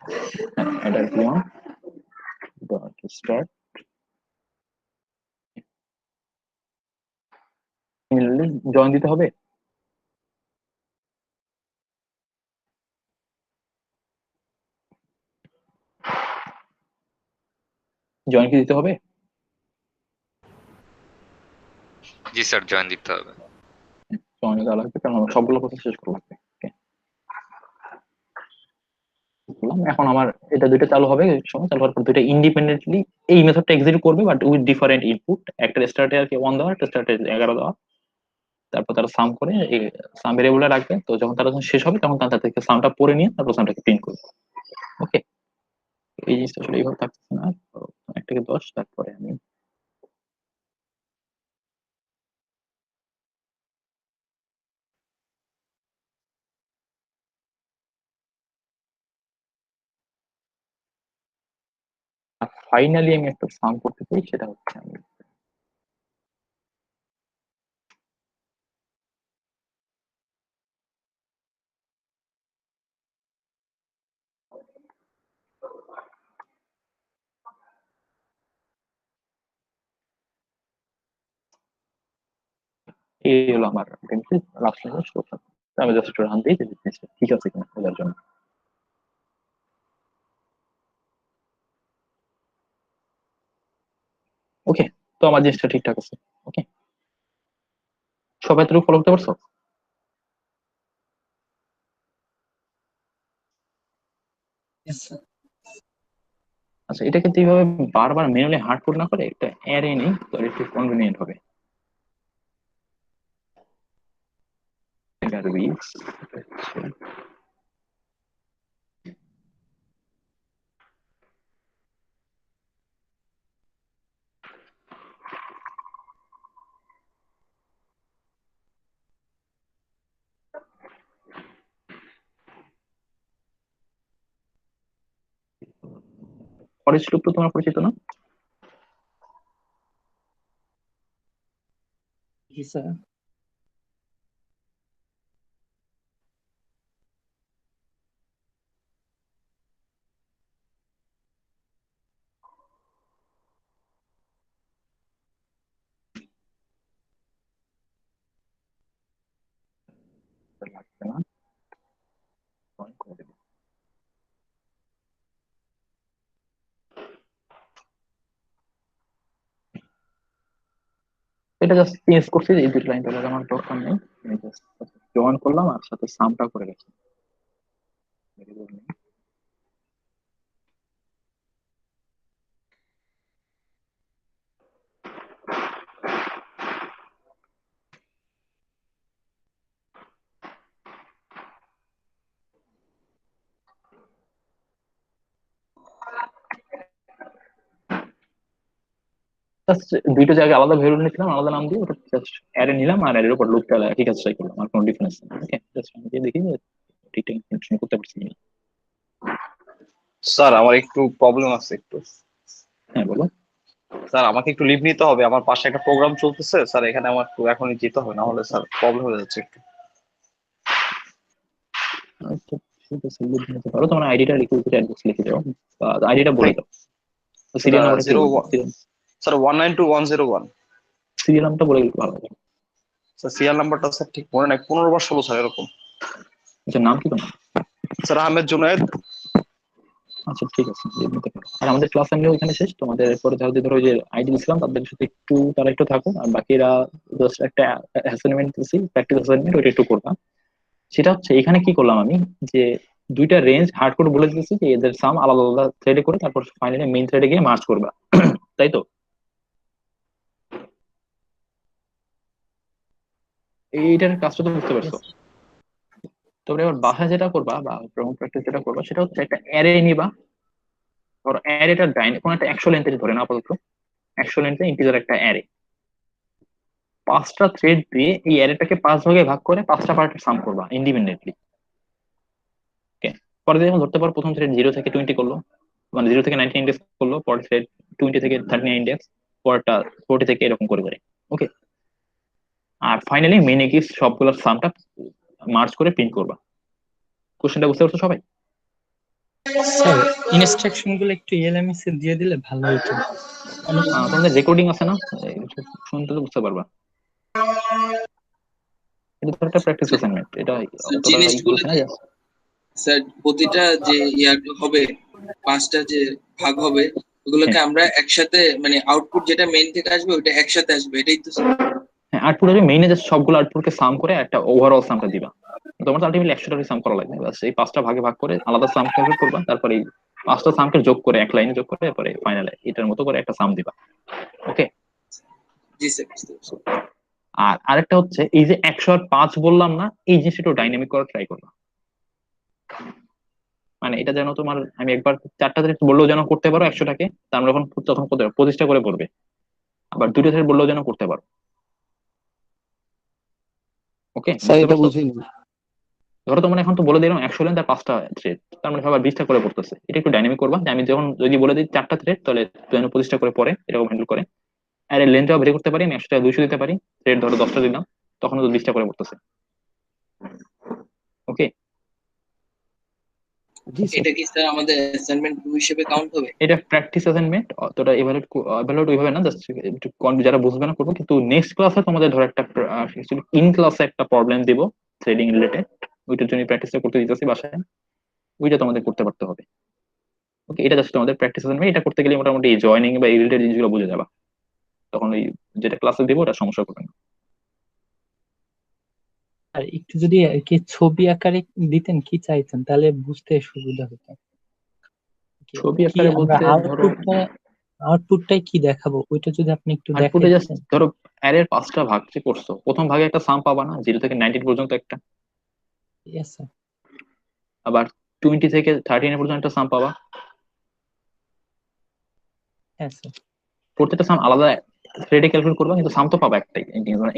হ্যাঁ, এটা বিয়ন ডট স্টার্ট জয়েন দিতে হবে। জয়েন কি দিতে হবে? জি স্যার, জয়েন দিতে হবে। জয়েন দেওয়া লাগবে, কারণ আমার সবগুলো প্রসেস শেষ করা লাগবে। Okay, বললাম এখন আমার এটা দুইটা চালু হবে, সময় চালু হওয়ার পর দুইটা ইন্ডিপেন্ডেন্টলি এই মেথডটা এক্সিকিউট করবে, বাট উইথ ডিফারেন্ট ইনপুট। একটা স্টার্টে আর কি 1 দেওয়া, একটা স্টার্টে 11 দেওয়া। তারপর তারা সাম করে সাম ভেরিয়েবলে রাখবে, তো যখন তারা যখন শেষ হবে তখন তার থেকে সামটা পড়ে নিয়ে তারপর সামটাকে প্রিন্ট করবে। ওকে, এই জিনিসটা আসলে এইভাবে থাকতেছে না। 1 থেকে 10, তারপরে আমি ফাইনালি আমি একটা সাম করতে চাই, সেটা হচ্ছে আমি এই হলো আমার লাস্ট করলাম। আমি জাস্ট রান দিই যে জিনিসটা ঠিক আছে কিনা বোঝার জন্য। ওকে, তো আমার জিনিসটা ঠিকঠাক আছে। ওকে, সবাই তো ফলো করতে পারছো? আচ্ছা, এটা কিন্তু এইভাবে বারবার ম্যানুয়ালি হার্ড কোড না করে একটা অ্যারে নেই, তো একটু কনভিনিয়েন্ট হবে। ডাটাবেস ফরেস্ট লুপ তো তোমার পরিচিত না? জি স্যার। লাগবে না, join করে দেবো। এটা জাস্ট চেঞ্জ করছি, এই দুটো লাইন তাহলে আমার দরকার নেই। আমি জাস্ট জয়েন করলাম আর সাথে সামটা করে গেছি। জাস্ট দুইটা জায়গায় আলাদা ভেরিয়েবল নিলাম, আলাদা নাম দিয়ে ওটা জাস্ট অ্যারে নিলাম আর অ্যারের উপর লুপটা ঠিক আছে ট্রাই করলাম, আর কোনো ডিফারেন্স নেই। ওকে, জাস্ট আমি গিয়ে দেখি যে ঠিকঠাক ইনফরমেশন করতে পারছি কিনা। স্যার আমার একটু প্রবলেম আছে একটু। হ্যাঁ বলো। স্যার আমাকে একটু লিভ নিতে হবে, আমার পাশে একটা প্রোগ্রাম চলতেছে স্যার, এখানে আমার একটু এখনই যেতে হবে, না হলে স্যার প্রবলেম হয়ে যাচ্ছে একটু। আচ্ছা ঠিক আছে, লিভ নিতে পারো। তোমার আইডিটা লিখে চ্যাট বক্সে লিখে দাও বা আইডিটা বলে দাও। সিরিয়াল নাম্বারটা কি বলবো? স্যার 192101। সিরিয়াল নাম্বারটা বলে দিলে ভালো হবে। স্যার সিরিয়াল নাম্বারটা স্যার ঠিক মনে নাই, 15 বা 16 স্যার এরকম। আচ্ছা নাম কি তোমার? স্যার আহমেদ জুনায়েদ। আচ্ছা ঠিক আছে, লিভ নিতে পারো। আর আমাদের ক্লাস এমনি ওইখানে শেষ, তোমাদের পরে ধরো যে আইডি দিছিলাম তাদের সাথে একটু তারা একটু থাকো, আর বাকিরা জাস্ট একটা অ্যাসাইনমেন্ট দিছি, প্র্যাকটিস অ্যাসাইনমেন্ট, ওইটা একটু করবা। সেটা হচ্ছে এখানে কি করলাম আমি, যে দুইটা রেঞ্জ হার্ড করে বলে দিতেছি যে এদের সাম আলাদা আলাদা থ্রেডে করে তারপর ফাইনালি মেইন থ্রেডে গিয়ে মার্চ করবা, তাই তো? এইটার কাজটা তো বুঝতে পারছো। তবে এবার বাসায় যেটা করবা বা প্র্যাকটিস যেটা করবা সেটা হচ্ছে একটা অ্যারে নিবা। ধরো অ্যারেটা কোনো একটা 100 লেন্থের ধরে না, আপাতত 100 লেন্থে ইন্টিজার একটা অ্যারে, 5টা থ্রেড দিয়ে এই অ্যারেটাকে 5 ভাগে ভাগ করে 5টা পার্টের সাম করবা ইন্ডিপেন্ডেন্টলি। পরে যখন ধরতে পারো প্রথম থ্রেড 0 থেকে 20 করলো, মানে 0 থেকে 19 ইন্ডেক্স করলো, পরের থ্রেড 20 থেকে 39 ইন্ডেক্স, পরেরটা 40 থেকে এরকম করে করে। ওকে, আর ফাইনালি মেইনে গিয়ে সবগুলোর সামটা মার্চ করে প্রিন্ট করবা। কোশ্চেনটা বুঝতে পারছো সবাই? স্যার ইনস্ট্রাকশন গুলো একটু এলএমএস এ দিয়ে দিলে ভালো হতো। তোমাদের রেকর্ডিং আছে না, শুনতে তো বুঝতে পারবা। এটা তো একটা প্র্যাকটিস অ্যাসাইনমেন্ট, এটা অতটা জিনিসগুলো না। স্যার প্রতিটা যে ইয়ার হবে 5টা যে ভাগ হবে ওগুলোকে আমরা একসাথে মানে আউটপুট যেটা মেইন থেকে আসবে ওটা একসাথে আসবে, এটাই তো স্যার? হ্যাঁ, আউটপুট হবে মেইনে জাস্ট সবগুলো আউটপুটকে সাম করে একটা ওভারঅল সামটা দিবা। তোমার তো আলটিমেটলি 100টা সাম করা লাগবে, বাস এই 5টা ভাগে ভাগ করে আলাদা সাম ক্যালকুলেট করবা, তারপরে এই 5টা সামকে যোগ করে এক লাইনে যোগ করে তারপরে ফাইনালে এটার মতো করে একটা সাম দিবা। ওকে, জি স্যার বুঝতে পারছি। আর আরেকটা হচ্ছে এই যে 105 বললাম না, এই জিনিসটা একটু ডাইনামিক করা ট্রাই করবা। মানে এটা যেন তোমার, আমি একবার 4টা থ্রেড বললেও যেন করতে পারো 100টাকে, তার মানে তখন 25টা করে পড়বে। আবার 2টা থ্রেড বললেও যেন করতে পারো। ওকে, স্যার বুঝতে এটা পারছো? বুঝিনি। ধরো তোমার এখন তো বলে দিলাম 100 লেন্থ আর 5টা থ্রেড, তার মানে আবার 20টা করে পড়তেছে। এটা একটু ডাইনামিক করবা, যে আমি যখন যদি বলে দিই 4টা থ্রেড তাহলে 25টা করে পড়ে, এরকম হ্যান্ডেল করে। আর এর লেন্থটাও ভেরি করতে পারি, আমি 100টা 200 দিতে পারি, থ্রেড ধরো 10টা দিলাম, তখন তো 20টা করে পড়তেছে। ওকে, জি স্যার। এটা কি স্যার আমাদের অ্যাসাইনমেন্ট হিসেবে কাউন্ট হবে? এটা প্র্যাকটিস অ্যাসাইনমেন্ট, অতটা এভালুয়েট ওইভাবে না, জাস্ট একটু যারা বুঝবে না করবো। কিন্তু নেক্সট ক্লাসে তোমাদের ধরো একটা ইন ক্লাসে একটা প্রবলেম দিব থ্রেডিং রিলেটেড, ওইটার জন্য প্র্যাকটিসটা করতে দিতেছি বাসায়, ওইটা তোমাদের করতে পারতে হবে। ওকে, এটা জাস্ট তোমাদের প্র্যাকটিস অ্যাসাইনমেন্ট, এটা করতে গেলে মোটামুটি জয়েনিং বা এই রিলেটেড জিনিসগুলো বুঝে যাবা, তখন ওই যেটা ক্লাসে দিব ওটা সমস্যা করবে না। আর একটু যদি আর কি ছবি আকারে দিতেন কি চাইতেন তাহলে বুঝতে সুবিধা হতো। ছবি কি আকারে আমরা বলতে ধরো আউটপুটটাই কি দেখাবো ওইটা যদি আপনি একটু আউটপুটে জাস্ট দেখাইতেন। ধরো অ্যারের 5টা ভাগ যে করছো, প্রথম ভাগে একটা সাম পাবা না, 0 থেকে 19 পর্যন্ত একটা, ইয়েস স্যার। আবার 20 থেকে 39 পর্যন্ত একটা সাম পাবা। হ্যাঁ স্যার। প্রত্যেকটা সাম আলাদা থ্রেডে ক্যালকুলেট করবা, কিন্তু সাম তো পাবা একটাই,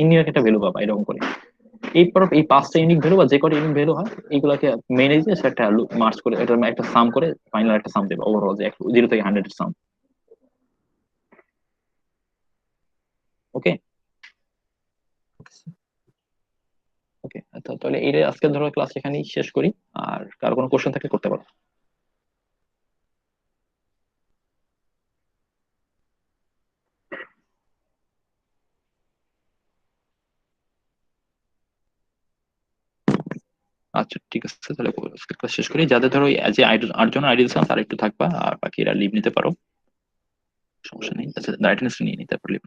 ইন্ডিয়ান একটা ভ্যালু পাবা এরকম করে। এই 5টা ইউনিক ভ্যালু বা যে কটা ইউনিক ভ্যালু হয় এইগুলাকে মেনে দিয়ে সেটা মার্চ করে এটা একটা সাম করে ফাইনাল একটা সাম দেবে ওভারঅল যে 0 থেকে 100 এর সাম। ওকে ওকে, তাহলে এই আজকের ধরো ক্লাস এখানেই শেষ করি, আর কারো কোনো কোশ্চেন থাকলে করতে পারো। আচ্ছা ঠিক আছে, তাহলে ক্লাস শেষ করি। যাদের ধরো যে 8 জন আইডি দিয়েছিলাম তারা একটু থাকবা, আর বাকিরা লিভ নিতে পারো, সমস্যা নেই। আচ্ছা, অ্যাটেন্ডেন্স নিয়ে নিতে পারো, লিভ